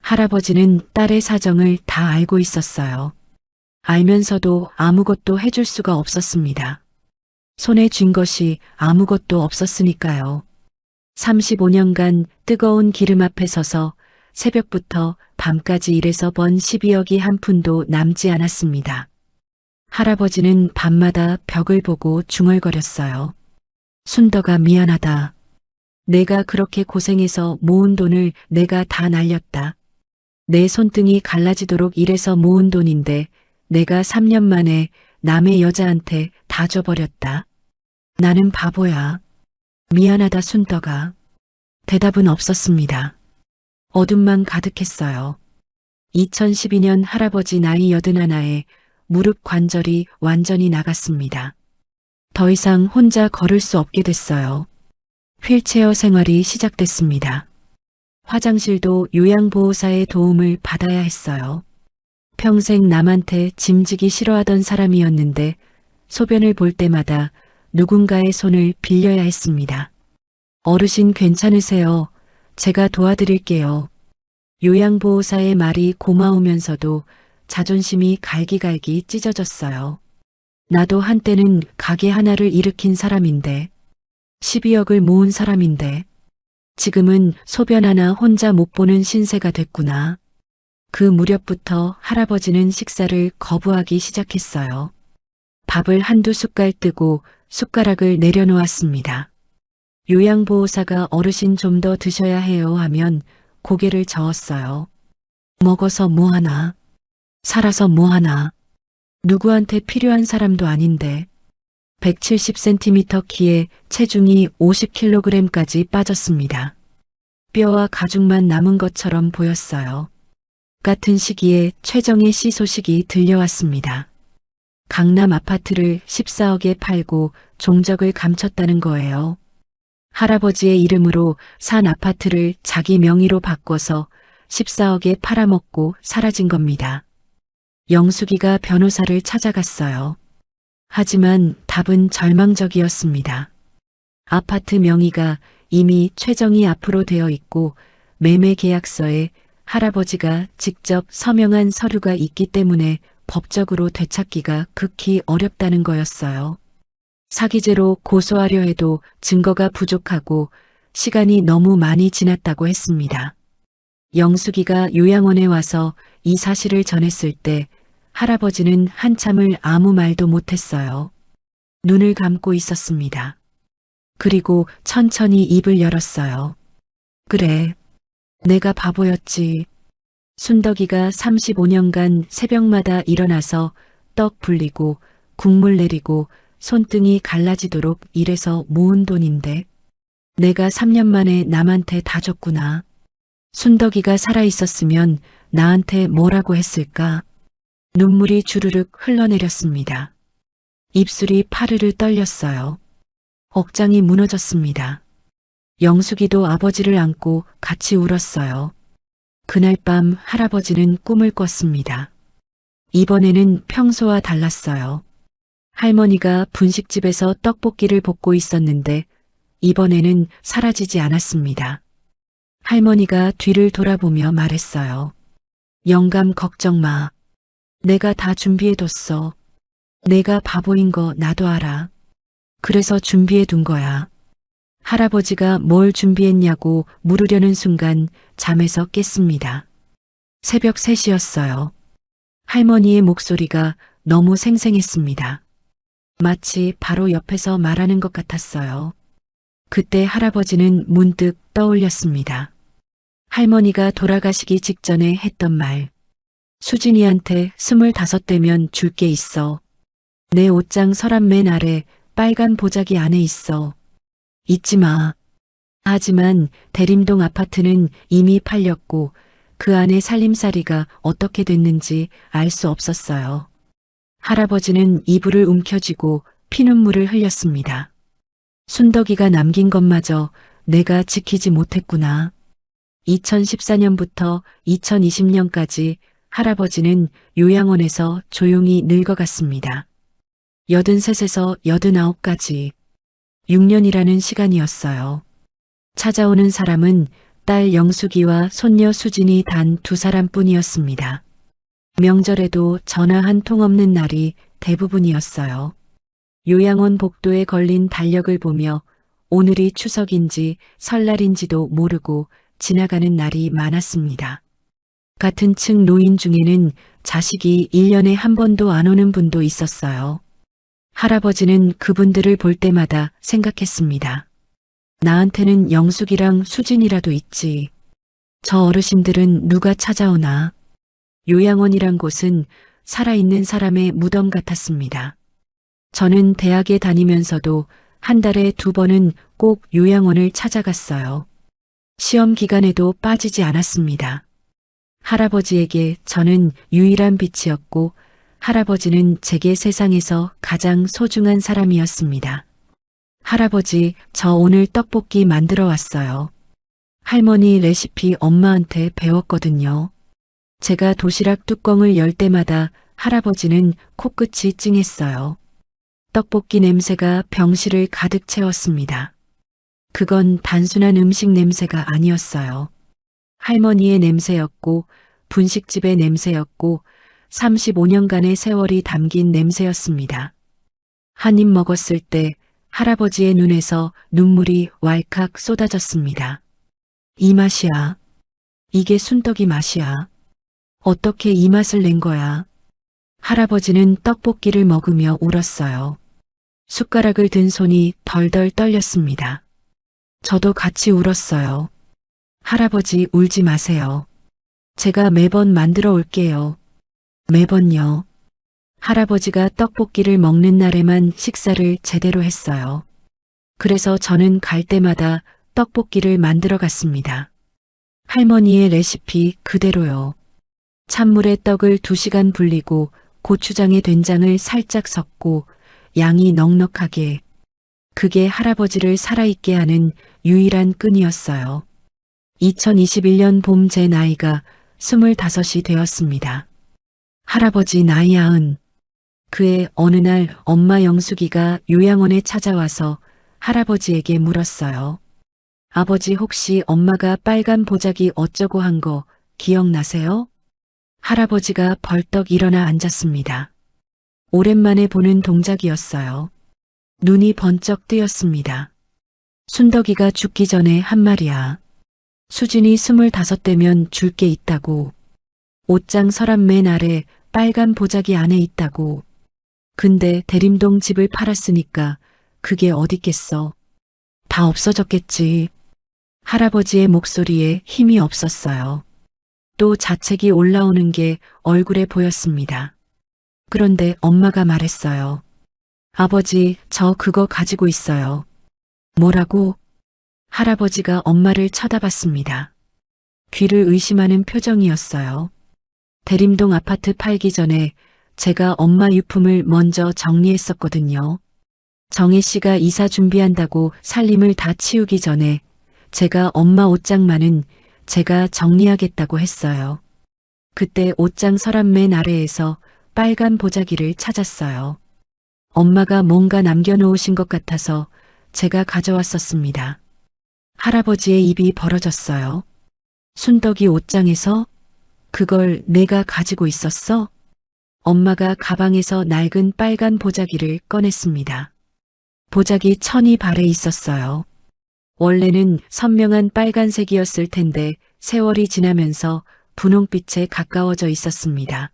할아버지는 딸의 사정을 다 알고 있었어요. 알면서도 아무것도 해줄 수가 없었습니다. 손에 쥔 것이 아무것도 없었으니까요. 35년간 뜨거운 기름 앞에 서서 새벽부터 밤까지 일해서 번 12억이 한 푼도 남지 않았습니다. 할아버지는 밤마다 벽을 보고 중얼거렸어요. 순덕아 미안하다. 내가 그렇게 고생해서 모은 돈을 내가 다 날렸다. 내 손등이 갈라지도록 일해서 모은 돈인데 내가 3년 만에 남의 여자한테 다 줘버렸다. 나는 바보야. 미안하다 순덕아. 대답은 없었습니다. 어둠만 가득했어요. 2012년 할아버지 나이 81에 무릎 관절이 완전히 나갔습니다. 더 이상 혼자 걸을 수 없게 됐어요. 휠체어 생활이 시작됐습니다. 화장실도 요양보호사의 도움을 받아야 했어요. 평생 남한테 짐지기 싫어하던 사람이었는데 소변을 볼 때마다 누군가의 손을 빌려야 했습니다. 어르신 괜찮으세요? 제가 도와드릴게요. 요양보호사의 말이 고마우면서도 자존심이 갈기갈기 찢어졌어요. 나도 한때는 가게 하나를 일으킨 사람인데 12억을 모은 사람인데 지금은 소변 하나 혼자 못 보는 신세가 됐구나. 그 무렵부터 할아버지는 식사를 거부하기 시작했어요. 밥을 한두 숟갈 뜨고 숟가락을 내려놓았습니다. 요양보호사가 어르신 좀 더 드셔야 해요 하면 고개를 저었어요. 먹어서 뭐하나? 살아서 뭐하나? 누구한테 필요한 사람도 아닌데 170cm 키에 체중이 50kg까지 빠졌습니다. 뼈와 가죽만 남은 것처럼 보였어요. 같은 시기에 최정의 씨 소식이 들려왔습니다. 강남 아파트를 14억에 팔고 종적을 감췄다는 거예요. 할아버지의 이름으로 산 아파트를 자기 명의로 바꿔서 14억에 팔아먹고 사라진 겁니다. 영숙이가 변호사를 찾아갔어요. 하지만 답은 절망적이었습니다. 아파트 명의가 이미 최정이 앞으로 되어 있고 매매 계약서에 할아버지가 직접 서명한 서류가 있기 때문에 법적으로 되찾기가 극히 어렵다는 거였어요. 사기죄로 고소하려 해도 증거가 부족하고 시간이 너무 많이 지났다고 했습니다. 영숙이가 요양원에 와서 이 사실을 전했을 때 할아버지는 한참을 아무 말도 못했어요. 눈을 감고 있었습니다. 그리고 천천히 입을 열었어요. 그래, 내가 바보였지. 순덕이가 35년간 새벽마다 일어나서 떡 불리고 국물 내리고 손등이 갈라지도록 일해서 모은 돈인데 내가 3년 만에 남한테 다 줬구나. 순덕이가 살아있었으면 나한테 뭐라고 했을까? 눈물이 주르륵 흘러내렸습니다. 입술이 파르르 떨렸어요. 억장이 무너졌습니다. 영숙이도 아버지를 안고 같이 울었어요. 그날 밤 할아버지는 꿈을 꿨습니다. 이번에는 평소와 달랐어요. 할머니가 분식집에서 떡볶이를 볶고 있었는데 이번에는 사라지지 않았습니다. 할머니가 뒤를 돌아보며 말했어요. 영감 걱정 마. 내가 다 준비해뒀어. 내가 바보인 거 나도 알아. 그래서 준비해둔 거야. 할아버지가 뭘 준비했냐고 물으려는 순간 잠에서 깼습니다. 새벽 3시였어요. 할머니의 목소리가 너무 생생했습니다. 마치 바로 옆에서 말하는 것 같았어요. 그때 할아버지는 문득 떠올렸습니다. 할머니가 돌아가시기 직전에 했던 말. 수진이한테 25되면 줄 게 있어. 내 옷장 서랍 맨 아래 빨간 보자기 안에 있어. 잊지 마. 하지만 대림동 아파트는 이미 팔렸고 그 안에 살림살이가 어떻게 됐는지 알 수 없었어요. 할아버지는 이불을 움켜쥐고 피눈물을 흘렸습니다. 순덕이가 남긴 것마저 내가 지키지 못했구나. 2014년부터 2020년까지 할아버지는 요양원에서 조용히 늙어갔습니다. 83에서 89까지 6년이라는 시간이었어요. 찾아오는 사람은 딸 영숙이와 손녀 수진이 단 2사람뿐이었습니다. 명절에도 전화 한 통 없는 날이 대부분이었어요. 요양원 복도에 걸린 달력을 보며 오늘이 추석인지 설날인지도 모르고 지나가는 날이 많았습니다. 같은 층 노인 중에는 자식이 1년에 한 번도 안 오는 분도 있었어요. 할아버지는 그분들을 볼 때마다 생각했습니다. 나한테는 영숙이랑 수진이라도 있지. 저 어르신들은 누가 찾아오나. 요양원이란 곳은 살아있는 사람의 무덤 같았습니다. 저는 대학에 다니면서도 한 달에 2번은 꼭 요양원을 찾아갔어요. 시험 기간에도 빠지지 않았습니다. 할아버지에게 저는 유일한 빛이었고 할아버지는 제게 세상에서 가장 소중한 사람이었습니다. 할아버지, 저 오늘 떡볶이 만들어 왔어요. 할머니 레시피 엄마한테 배웠거든요. 제가 도시락 뚜껑을 열 때마다 할아버지는 코끝이 찡했어요. 떡볶이 냄새가 병실을 가득 채웠습니다. 그건 단순한 음식 냄새가 아니었어요. 할머니의 냄새였고 분식집의 냄새였고 35년간의 세월이 담긴 냄새였습니다. 한 입 먹었을 때 할아버지의 눈에서 눈물이 왈칵 쏟아졌습니다. 이 맛이야. 이게 순떡이 맛이야. 어떻게 이 맛을 낸 거야? 할아버지는 떡볶이를 먹으며 울었어요. 숟가락을 든 손이 덜덜 떨렸습니다. 저도 같이 울었어요. 할아버지 울지 마세요. 제가 매번 만들어 올게요. 매번요. 할아버지가 떡볶이를 먹는 날에만 식사를 제대로 했어요. 그래서 저는 갈 때마다 떡볶이를 만들어 갔습니다. 할머니의 레시피 그대로요. 찬물에 떡을 2시간 불리고 고추장에 된장을 살짝 섞고 양이 넉넉하게. 그게 할아버지를 살아있게 하는 유일한 끈이었어요. 2021년 봄 제 나이가 25이 되었습니다. 할아버지 나이 90. 그의 어느 날 엄마 영숙이가 요양원에 찾아와서 할아버지에게 물었어요. 아버지 혹시 엄마가 빨간 보자기 어쩌고 한 거 기억나세요? 할아버지가 벌떡 일어나 앉았습니다. 오랜만에 보는 동작이었어요. 눈이 번쩍 뜨였습니다. 순덕이가 죽기 전에 한 말이야. 수진이 25되면 줄 게 있다고. 옷장 서랍 맨 아래 빨간 보자기 안에 있다고. 근데 대림동 집을 팔았으니까 그게 어딨겠어. 다 없어졌겠지. 할아버지의 목소리에 힘이 없었어요. 또 자책이 올라오는 게 얼굴에 보였습니다. 그런데 엄마가 말했어요. 아버지, 저 그거 가지고 있어요. 뭐라고? 할아버지가 엄마를 쳐다봤습니다. 귀를 의심하는 표정이었어요. 대림동 아파트 팔기 전에 제가 엄마 유품을 먼저 정리했었거든요. 정혜 씨가 이사 준비한다고 살림을 다 치우기 전에 제가 엄마 옷장만은 제가 정리하겠다고 했어요. 그때 옷장 서랍 맨 아래에서 빨간 보자기를 찾았어요. 엄마가 뭔가 남겨놓으신 것 같아서 제가 가져왔었습니다. 할아버지의 입이 벌어졌어요. 순덕이 옷장에서 그걸 내가 가지고 있었어? 엄마가 가방에서 낡은 빨간 보자기를 꺼냈습니다. 보자기 천이 발에 있었어요. 원래는 선명한 빨간색이었을 텐데 세월이 지나면서 분홍빛에 가까워져 있었습니다.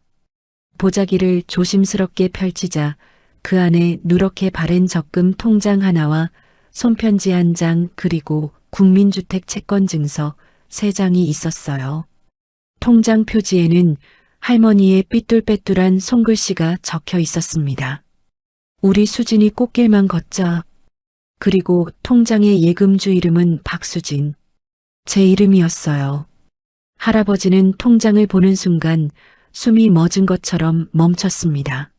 보자기를 조심스럽게 펼치자 그 안에 누렇게 바랜 적금 통장 하나와 손편지 한 장 그리고 국민주택 채권증서 3장이 있었어요. 통장 표지에는 할머니의 삐뚤빼뚤한 손글씨가 적혀 있었습니다. 우리 수진이 꽃길만 걷자. 그리고 통장의 예금주 이름은 박수진. 제 이름이었어요. 할아버지는 통장을 보는 순간 숨이 멎은 것처럼 멈췄습니다.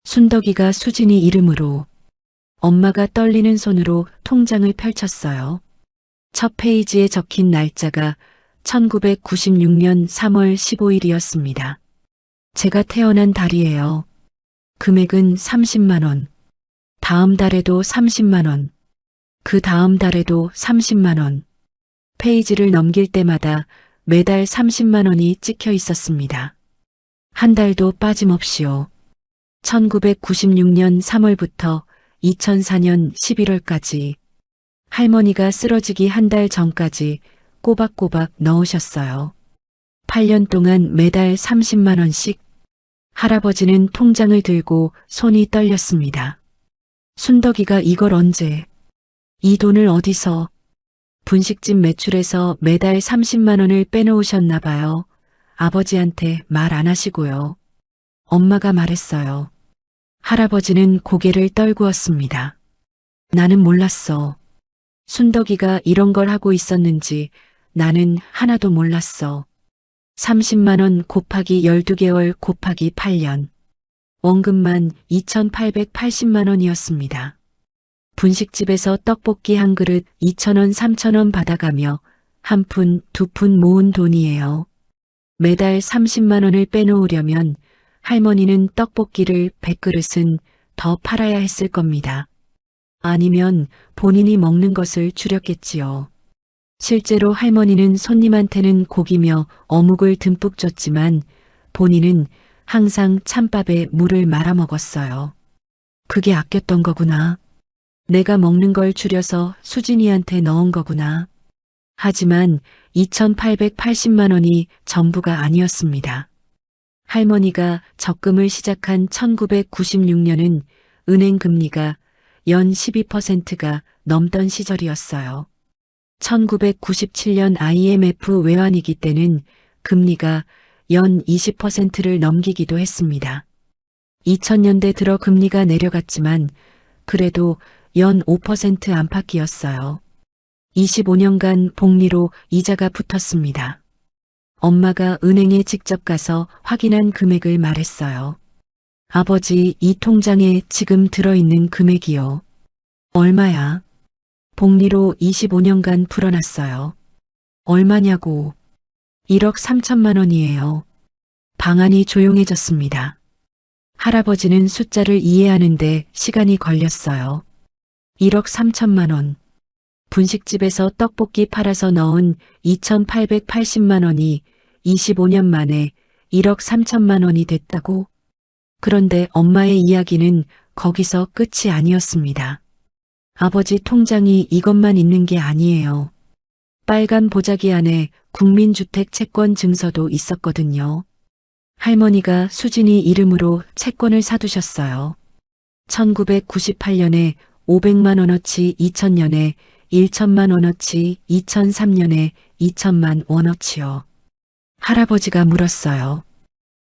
순덕이가 수진이 이름으로. 엄마가 떨리는 손으로 통장을 펼쳤어요. 첫 페이지에 적힌 날짜가 1996년 3월 15일이었습니다. 제가 태어난 달이에요. 금액은 30만 원. 다음 달에도 30만 원. 그 다음 달에도 30만 원. 페이지를 넘길 때마다 매달 30만 원이 찍혀 있었습니다. 한 달도 빠짐없이요. 1996년 3월부터 2004년 11월까지 할머니가 쓰러지기 한 달 전까지 꼬박꼬박 넣으셨어요. 8년 동안 매달 30만 원씩. 할아버지는 통장을 들고 손이 떨렸습니다. 순덕이가 이걸 언제? 이 돈을 어디서? 분식집 매출에서 매달 30만 원을 빼놓으셨나 봐요. 아버지한테 말 안 하시고요. 엄마가 말했어요. 할아버지는 고개를 떨구었습니다. 나는 몰랐어. 순덕이가 이런 걸 하고 있었는지 나는 하나도 몰랐어. 30만 원 곱하기 12개월 곱하기 8년. 원금만 2,880만 원이었습니다. 분식집에서 떡볶이 한 그릇 2,000원, 3,000원 받아가며 한 푼, 2푼 모은 돈이에요. 매달 30만 원을 빼놓으려면 할머니는 떡볶이를 100그릇은 더 팔아야 했을 겁니다. 아니면 본인이 먹는 것을 줄였겠지요. 실제로 할머니는 손님한테는 고기며 어묵을 듬뿍 줬지만 본인은 항상 찬밥에 물을 말아 먹었어요. 그게 아꼈던 거구나. 내가 먹는 걸 줄여서 수진이한테 넣은 거구나. 하지만 2,880만 원이 전부가 아니었습니다. 할머니가 적금을 시작한 1996년은 은행 금리가 연 12%가 넘던 시절이었어요. 1997년 IMF 외환위기 때는 금리가 연 20%를 넘기기도 했습니다. 2000년대 들어 금리가 내려갔지만 그래도 연 5% 안팎이었어요. 25년간 복리로 이자가 붙었습니다. 엄마가 은행에 직접 가서 확인한 금액을 말했어요. 아버지, 이 통장에 지금 들어있는 금액이요. 얼마야? 복리로 25년간 풀어놨어요. 얼마냐고. 1억 3천만 원이에요. 방안이 조용해졌습니다. 할아버지는 숫자를 이해하는데 시간이 걸렸어요. 1억 3천만 원. 분식집에서 떡볶이 팔아서 넣은 2,880만 원이 25년 만에 1억 3천만 원이 됐다고? 그런데 엄마의 이야기는 거기서 끝이 아니었습니다. 아버지 통장이 이것만 있는 게 아니에요. 빨간 보자기 안에 국민주택 채권 증서도 있었거든요. 할머니가 수진이 이름으로 채권을 사두셨어요. 1998년에 500만 원어치, 2000년에 1천만 원어치, 2003년에 2천만 원어치요. 할아버지가 물었어요.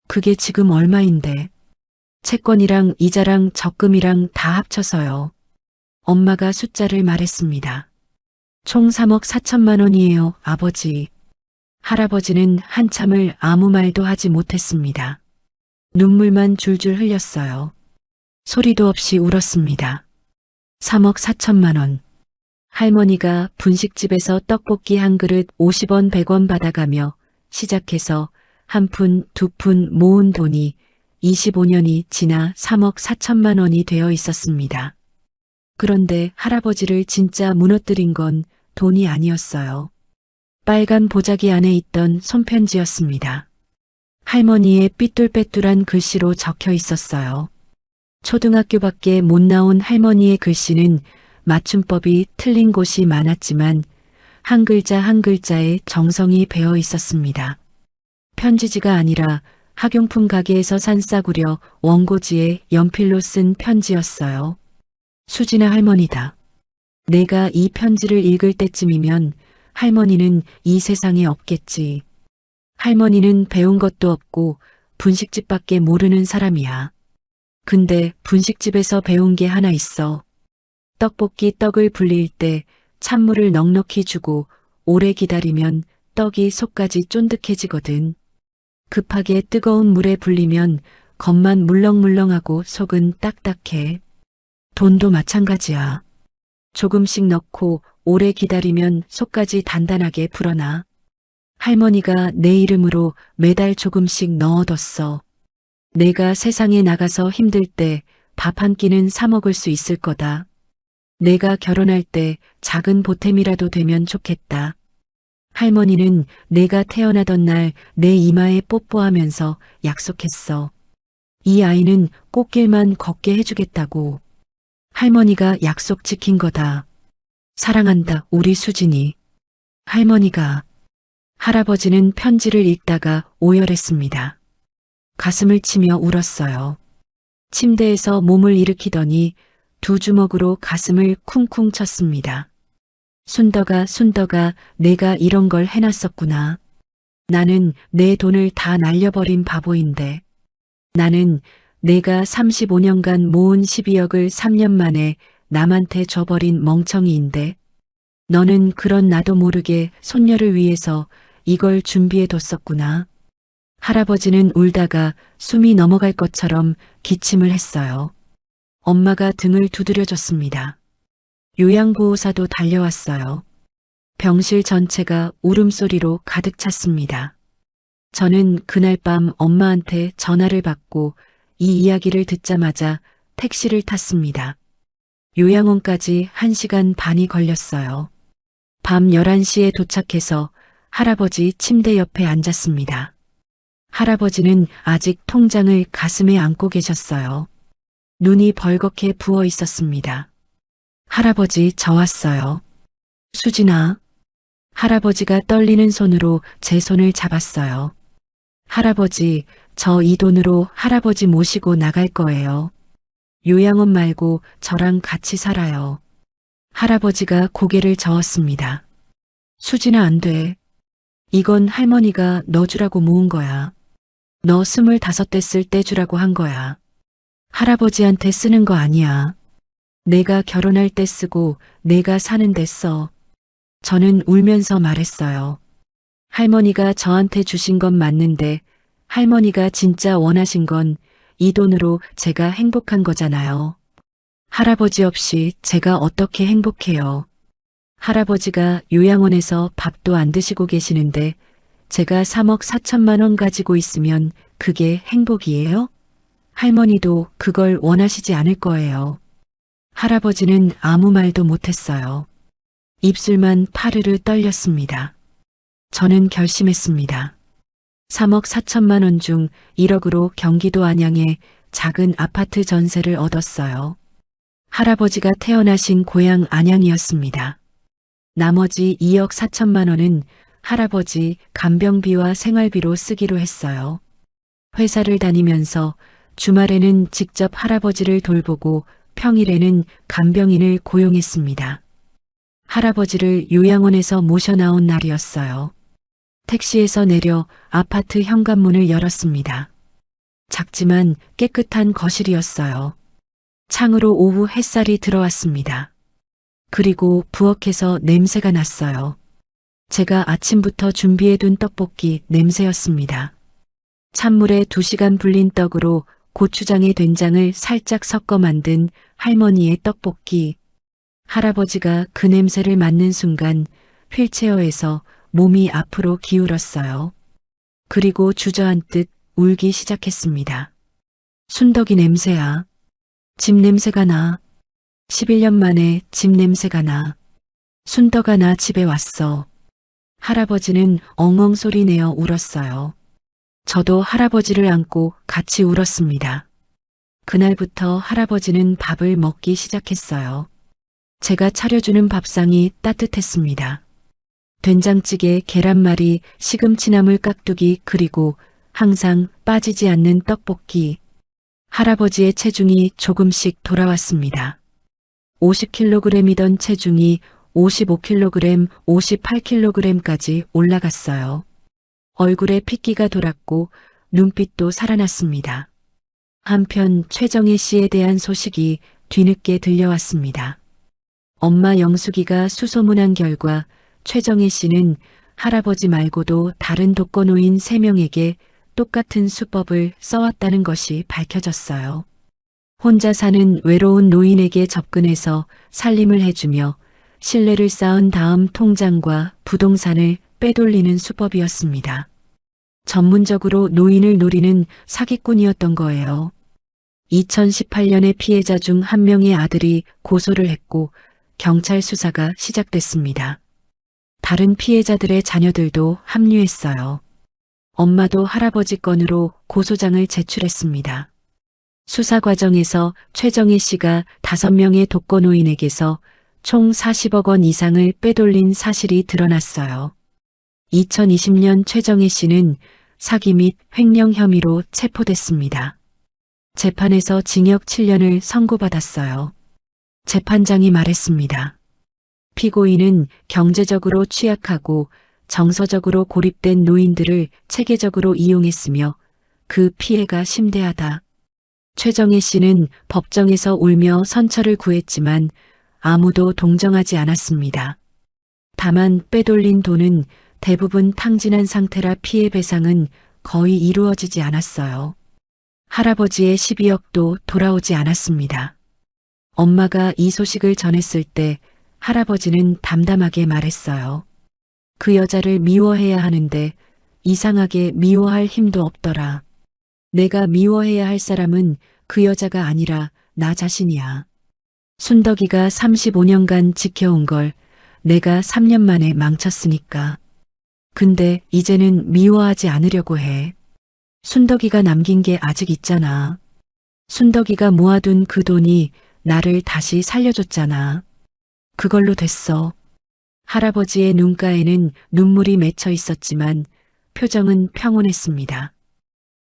그게 지금 얼마인데? 채권이랑 이자랑 적금이랑 다 합쳐서요. 엄마가 숫자를 말했습니다. 총 3억 4천만 원이에요, 아버지. 할아버지는 한참을 아무 말도 하지 못했습니다. 눈물만 줄줄 흘렸어요. 소리도 없이 울었습니다. 3억 4천만 원. 할머니가 분식집에서 떡볶이 한 그릇 50원, 100원 받아가며 시작해서 한 푼, 두 푼 모은 돈이 25년이 지나 3억 4천만 원이 되어 있었습니다. 그런데 할아버지를 진짜 무너뜨린 건 돈이 아니었어요. 빨간 보자기 안에 있던 손편지였습니다. 할머니의 삐뚤빼뚤한 글씨로 적혀 있었어요. 초등학교밖에 못 나온 할머니의 글씨는 맞춤법이 틀린 곳이 많았지만 한 글자 한 글자에 정성이 배어 있었습니다. 편지지가 아니라 학용품 가게에서 산 싸구려 원고지에 연필로 쓴 편지였어요. 수진아 할머니다. 내가 이 편지를 읽을 때쯤이면 할머니는 이 세상에 없겠지. 할머니는 배운 것도 없고 분식집밖에 모르는 사람이야. 근데 분식집에서 배운 게 하나 있어. 떡볶이 떡을 불릴 때 찬물을 넉넉히 주고 오래 기다리면 떡이 속까지 쫀득해지거든. 급하게 뜨거운 물에 불리면 겉만 물렁물렁하고 속은 딱딱해. 돈도 마찬가지야. 조금씩 넣고 오래 기다리면 속까지 단단하게 불어나. 할머니가 내 이름으로 매달 조금씩 넣어뒀어. 내가 세상에 나가서 힘들 때 밥 한 끼는 사 먹을 수 있을 거다. 내가 결혼할 때 작은 보탬이라도 되면 좋겠다. 할머니는 내가 태어나던 날 내 이마에 뽀뽀하면서 약속했어. 이 아이는 꽃길만 걷게 해주겠다고. 할머니가 약속 지킨 거다. 사랑한다, 우리 수진이. 할머니가. 할아버지는 편지를 읽다가 오열했습니다. 가슴을 치며 울었어요. 침대에서 몸을 일으키더니 두 주먹으로 가슴을 쿵쿵 쳤습니다. 순덕아, 내가 이런 걸 해놨었구나. 나는 내 돈을 다 날려버린 바보인데. 나는 내가 35년간 모은 12억을 3년 만에 남한테 줘버린 멍청이인데. 너는 그런 나도 모르게 손녀를 위해서 이걸 준비해뒀었구나. 할아버지는 울다가 숨이 넘어갈 것처럼 기침을 했어요. 엄마가 등을 두드려줬습니다. 요양보호사도 달려왔어요. 병실 전체가 울음소리로 가득 찼습니다. 저는 그날 밤 엄마한테 전화를 받고 이 이야기를 듣자마자 택시를 탔습니다. 요양원까지 1시간 반이 걸렸어요. 밤 11시에 도착해서 할아버지 침대 옆에 앉았습니다. 할아버지는 아직 통장을 가슴에 안고 계셨어요. 눈이 벌겋게 부어 있었습니다. 할아버지, 저 왔어요. 수진아. 할아버지가 떨리는 손으로 제 손을 잡았어요. 할아버지, 저 이 돈으로 할아버지 모시고 나갈 거예요. 요양원 말고 저랑 같이 살아요. 할아버지가 고개를 저었습니다. 수진아, 안 돼. 이건 할머니가 너 주라고 모은 거야. 너 25 됐을 때 주라고 한 거야. 할아버지한테 쓰는 거 아니야. 내가 결혼할 때 쓰고 내가 사는 데 써. 저는 울면서 말했어요. 할머니가 저한테 주신 건 맞는데 할머니가 진짜 원하신 건 이 돈으로 제가 행복한 거잖아요. 할아버지 없이 제가 어떻게 행복해요. 할아버지가 요양원에서 밥도 안 드시고 계시는데 제가 3억 4천만 원 가지고 있으면 그게 행복이에요? 할머니도 그걸 원하시지 않을 거예요. 할아버지는 아무 말도 못했어요. 입술만 파르르 떨렸습니다. 저는 결심했습니다. 3억 4천만 원 중 1억으로 경기도 안양에 작은 아파트 전세를 얻었어요. 할아버지가 태어나신 고향 안양이었습니다. 나머지 2억 4천만 원은 할아버지 간병비와 생활비로 쓰기로 했어요. 회사를 다니면서 주말에는 직접 할아버지를 돌보고 평일에는 간병인을 고용했습니다. 할아버지를 요양원에서 모셔 나온 날이었어요. 택시에서 내려 아파트 현관문을 열었습니다. 작지만 깨끗한 거실이었어요. 창으로 오후 햇살이 들어왔습니다. 그리고 부엌에서 냄새가 났어요. 제가 아침부터 준비해둔 떡볶이 냄새였습니다. 찬물에 2시간 불린 떡으로 고추장에 된장을 살짝 섞어 만든 할머니의 떡볶이. 할아버지가 그 냄새를 맡는 순간 휠체어에서 몸이 앞으로 기울었어요. 그리고 주저앉듯 울기 시작했습니다. 순덕이 냄새야. 집 냄새가 나. 11년 만에 집 냄새가 나. 순덕아, 나 집에 왔어. 할아버지는 엉엉 소리 내어 울었어요. 저도 할아버지를 안고 같이 울었습니다. 그날부터 할아버지는 밥을 먹기 시작했어요. 제가 차려주는 밥상이 따뜻했습니다. 된장찌개, 계란말이, 시금치나물 깍두기, 그리고 항상 빠지지 않는 떡볶이. 할아버지의 체중이 조금씩 돌아왔습니다. 50kg이던 체중이 55kg, 58kg까지 올라갔어요. 얼굴에 핏기가 돌았고 눈빛도 살아났습니다. 한편 최정혜 씨에 대한 소식이 뒤늦게 들려왔습니다. 엄마 영숙이가 수소문한 결과 최정혜 씨는 할아버지 말고도 다른 독거노인 3명에게 똑같은 수법을 써왔다는 것이 밝혀졌어요. 혼자 사는 외로운 노인에게 접근해서 살림을 해주며 신뢰를 쌓은 다음 통장과 부동산을 빼돌리는 수법이었습니다. 전문적으로 노인을 노리는 사기꾼이었던 거예요. 2018년에 피해자 중 한 명의 아들이 고소를 했고 경찰 수사가 시작됐습니다. 다른 피해자들의 자녀들도 합류했어요. 엄마도 할아버지 건으로 고소장을 제출했습니다. 수사 과정에서 최정혜 씨가 5명의 독거노인에게서 총 40억 원 이상을 빼돌린 사실이 드러났어요. 2020년 최정혜 씨는 사기 및 횡령 혐의로 체포됐습니다. 재판에서 징역 7년을 선고받았어요. 재판장이 말했습니다. 피고인은 경제적으로 취약하고 정서적으로 고립된 노인들을 체계적으로 이용했으며 그 피해가 심대하다. 최정혜 씨는 법정에서 울며 선처를 구했지만 아무도 동정하지 않았습니다. 다만 빼돌린 돈은 대부분 탕진한 상태라 피해 배상은 거의 이루어지지 않았어요. 할아버지의 12억도 돌아오지 않았습니다. 엄마가 이 소식을 전했을 때 할아버지는 담담하게 말했어요. 그 여자를 미워해야 하는데 이상하게 미워할 힘도 없더라. 내가 미워해야 할 사람은 그 여자가 아니라 나 자신이야. 순덕이가 35년간 지켜온 걸 내가 3년 만에 망쳤으니까. 근데 이제는 미워하지 않으려고 해. 순덕이가 남긴 게 아직 있잖아. 순덕이가 모아둔 그 돈이 나를 다시 살려줬잖아. 그걸로 됐어. 할아버지의 눈가에는 눈물이 맺혀 있었지만 표정은 평온했습니다.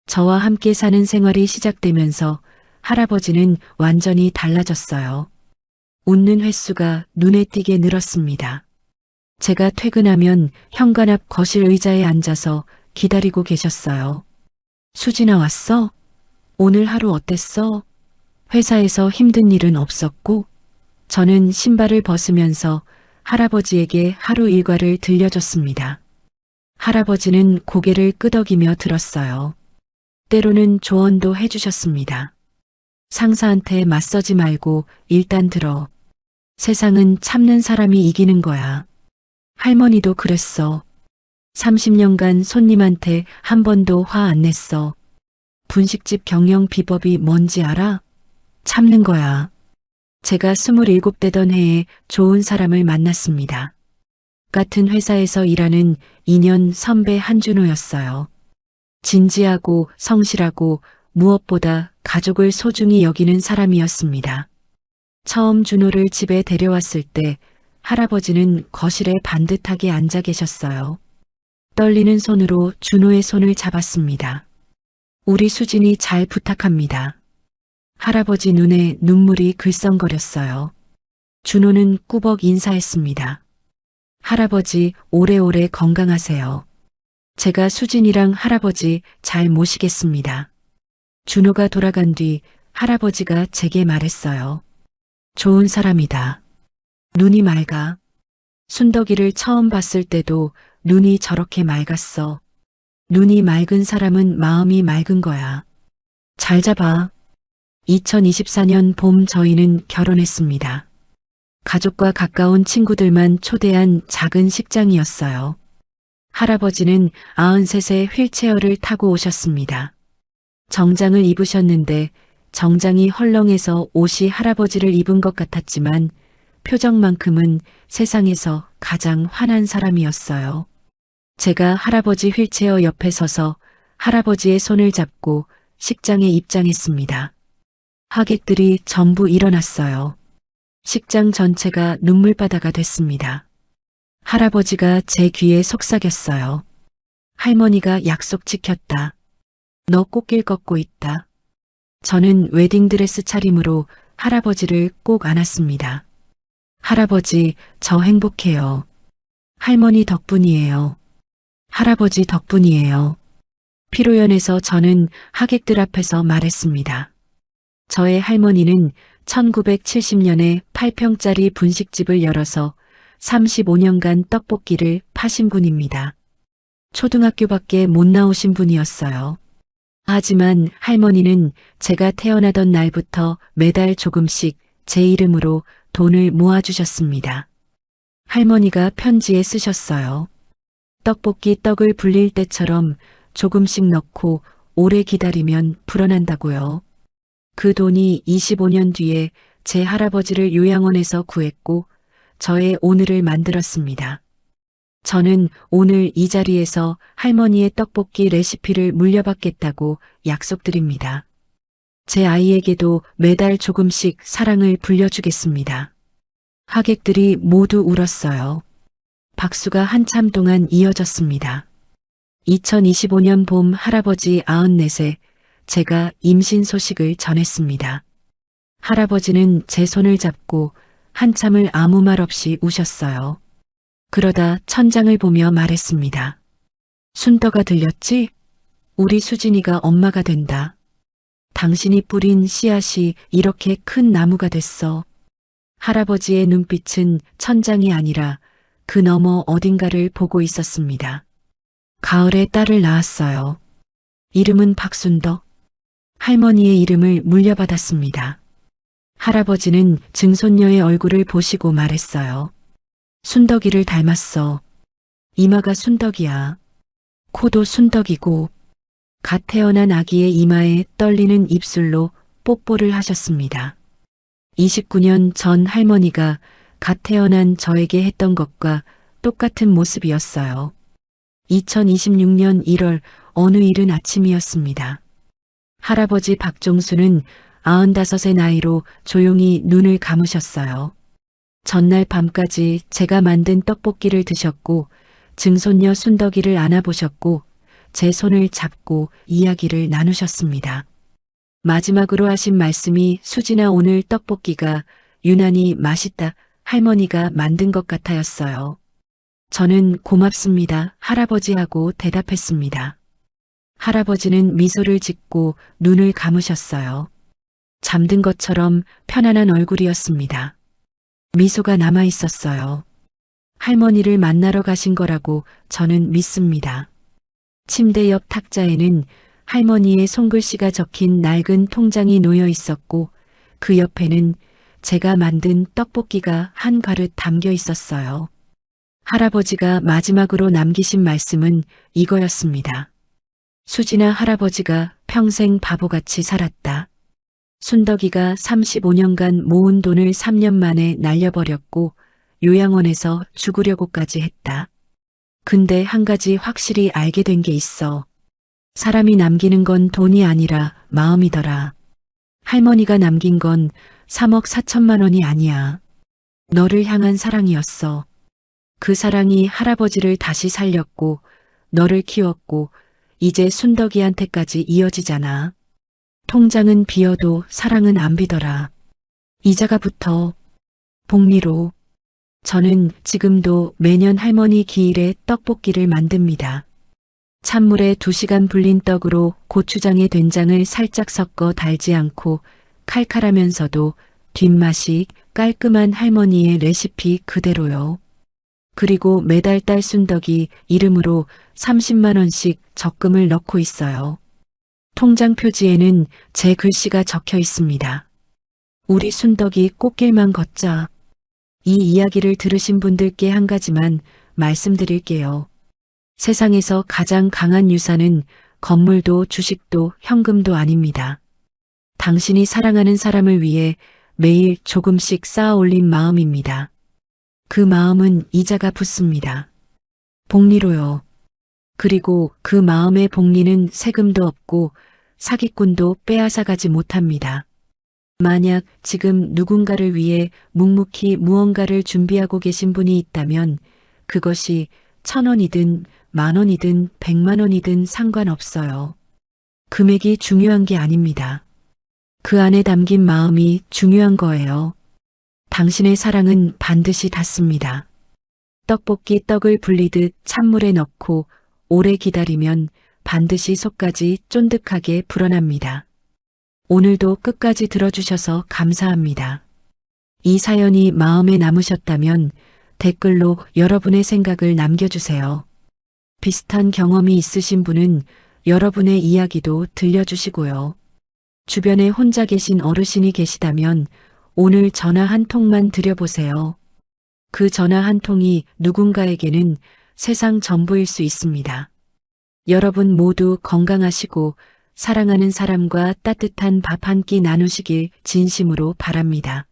저와 함께 사는 생활이 시작되면서 할아버지는 완전히 달라졌어요. 웃는 횟수가 눈에 띄게 늘었습니다. 제가 퇴근하면 현관 앞 거실 의자에 앉아서 기다리고 계셨어요. 수진아, 왔어? 오늘 하루 어땠어? 회사에서 힘든 일은 없었고? 저는 신발을 벗으면서 할아버지에게 하루 일과를 들려줬습니다. 할아버지는 고개를 끄덕이며 들었어요. 때로는 조언도 해주셨습니다. 상사한테 맞서지 말고 일단 들어. 세상은 참는 사람이 이기는 거야. 할머니도 그랬어. 30년간 손님한테 한 번도 화 안 냈어. 분식집 경영 비법이 뭔지 알아? 참는 거야. 제가 27되던 해에 좋은 사람을 만났습니다. 같은 회사에서 일하는 2년 선배 한준호였어요. 진지하고 성실하고 무엇보다 가족을 소중히 여기는 사람이었습니다. 처음 준호를 집에 데려왔을 때 할아버지는 거실에 반듯하게 앉아 계셨어요. 떨리는 손으로 준호의 손을 잡았습니다. 우리 수진이 잘 부탁합니다. 할아버지 눈에 눈물이 글썽거렸어요. 준호는 꾸벅 인사했습니다. 할아버지 오래오래 건강하세요. 제가 수진이랑 할아버지 잘 모시겠습니다. 준호가 돌아간 뒤 할아버지가 제게 말했어요. 좋은 사람이다. 눈이 맑아. 순덕이를 처음 봤을 때도 눈이 저렇게 맑았어. 눈이 맑은 사람은 마음이 맑은 거야. 잘 잡아. 2024년 봄 저희는 결혼했습니다. 가족과 가까운 친구들만 초대한 작은 식장이었어요. 할아버지는 93세 휠체어를 타고 오셨습니다. 정장을 입으셨는데 정장이 헐렁해서 옷이 할아버지를 입은 것 같았지만 표정만큼은 세상에서 가장 환한 사람이었어요. 제가 할아버지 휠체어 옆에 서서 할아버지의 손을 잡고 식장에 입장했습니다. 하객들이 전부 일어났어요. 식장 전체가 눈물바다가 됐습니다. 할아버지가 제 귀에 속삭였어요. 할머니가 약속 지켰다. 너 꽃길 걷고 있다. 저는 웨딩드레스 차림으로 할아버지를 꼭 안았습니다. 할아버지, 저 행복해요. 할머니 덕분이에요. 할아버지 덕분이에요. 피로연해서 저는 하객들 앞에서 말했습니다. 저의 할머니는 1970년에 8평짜리 분식집을 열어서 35년간 떡볶이를 파신 분입니다. 초등학교밖에 못 나오신 분이었어요. 하지만 할머니는 제가 태어나던 날부터 매달 조금씩 제 이름으로 돈을 모아주셨습니다. 할머니가 편지에 쓰셨어요. 떡볶이 떡을 불릴 때처럼 조금씩 넣고 오래 기다리면 불어난다고요. 그 돈이 25년 뒤에 제 할아버지를 요양원에서 구했고 저의 오늘을 만들었습니다. 저는 오늘 이 자리에서 할머니의 떡볶이 레시피를 물려받겠다고 약속드립니다. 제 아이에게도 매달 조금씩 사랑을 불려주겠습니다. 하객들이 모두 울었어요. 박수가 한참 동안 이어졌습니다. 2025년 봄 할아버지 94세 제가 임신 소식을 전했습니다. 할아버지는 제 손을 잡고 한참을 아무 말 없이 우셨어요. 그러다 천장을 보며 말했습니다. 순덕아 들렸지? 우리 수진이가 엄마가 된다. 당신이 뿌린 씨앗이 이렇게 큰 나무가 됐어. 할아버지의 눈빛은 천장이 아니라 그 너머 어딘가를 보고 있었습니다. 가을에 딸을 낳았어요. 이름은 박순덕. 할머니의 이름을 물려받았습니다. 할아버지는 증손녀의 얼굴을 보시고 말했어요. 순덕이를 닮았어. 이마가 순덕이야. 코도 순덕이고 갓 태어난 아기의 이마에 떨리는 입술로 뽀뽀를 하셨습니다. 29년 전 할머니가 갓 태어난 저에게 했던 것과 똑같은 모습이었어요. 2026년 1월 어느 이른 아침이었습니다. 할아버지 박종수는 95의 나이로 조용히 눈을 감으셨어요. 전날 밤까지 제가 만든 떡볶이를 드셨고 증손녀 순덕이를 안아보셨고 제 손을 잡고 이야기를 나누셨습니다. 마지막으로 하신 말씀이 수진아 오늘 떡볶이가 유난히 맛있다 할머니가 만든 것 같아였어요. 저는 고맙습니다 할아버지하고 대답했습니다. 할아버지는 미소를 짓고 눈을 감으셨어요. 잠든 것처럼 편안한 얼굴이었습니다. 미소가 남아 있었어요. 할머니를 만나러 가신 거라고 저는 믿습니다. 침대 옆 탁자에는 할머니의 손글씨가 적힌 낡은 통장이 놓여 있었고 그 옆에는 제가 만든 떡볶이가 한 그릇 담겨 있었어요. 할아버지가 마지막으로 남기신 말씀은 이거였습니다. 수진아 할아버지가 평생 바보같이 살았다. 순덕이가 35년간 모은 돈을 3년 만에 날려버렸고 요양원에서 죽으려고까지 했다. 근데 한 가지 확실히 알게 된 게 있어. 사람이 남기는 건 돈이 아니라 마음이더라. 할머니가 남긴 건 3억 4천만 원이 아니야. 너를 향한 사랑이었어. 그 사랑이 할아버지를 다시 살렸고 너를 키웠고 이제 순덕이한테까지 이어지잖아. 통장은 비어도 사랑은 안 비더라. 이자가 붙어. 복리로. 저는 지금도 매년 할머니 기일에 떡볶이를 만듭니다. 찬물에 2시간 불린 떡으로 고추장에 된장을 살짝 섞어 달지 않고 칼칼하면서도 뒷맛이 깔끔한 할머니의 레시피 그대로요. 그리고 매달 딸 순덕이 이름으로 30만 원씩 적금을 넣고 있어요. 통장 표지에는 제 글씨가 적혀 있습니다. 우리 순덕이 꽃길만 걷자. 이 이야기를 들으신 분들께 한 가지만 말씀드릴게요. 세상에서 가장 강한 유산은 건물도 주식도 현금도 아닙니다. 당신이 사랑하는 사람을 위해 매일 조금씩 쌓아 올린 마음입니다. 그 마음은 이자가 붙습니다. 복리로요. 그리고 그 마음의 복리는 세금도 없고 사기꾼도 빼앗아가지 못합니다. 만약 지금 누군가를 위해 묵묵히 무언가를 준비하고 계신 분이 있다면 그것이 1,000원이든 10,000원이든 100만 원이든 상관없어요. 금액이 중요한 게 아닙니다. 그 안에 담긴 마음이 중요한 거예요. 당신의 사랑은 반드시 닿습니다. 떡볶이 떡을 불리듯 찬물에 넣고 오래 기다리면 반드시 속까지 쫀득하게 불어납니다. 오늘도 끝까지 들어주셔서 감사합니다. 이 사연이 마음에 남으셨다면 댓글로 여러분의 생각을 남겨주세요. 비슷한 경험이 있으신 분은 여러분의 이야기도 들려주시고요. 주변에 혼자 계신 어르신이 계시다면 오늘 전화 한 통만 드려보세요. 그 전화 한 통이 누군가에게는 세상 전부일 수 있습니다. 여러분 모두 건강하시고 사랑하는 사람과 따뜻한 밥 한 끼 나누시길 진심으로 바랍니다.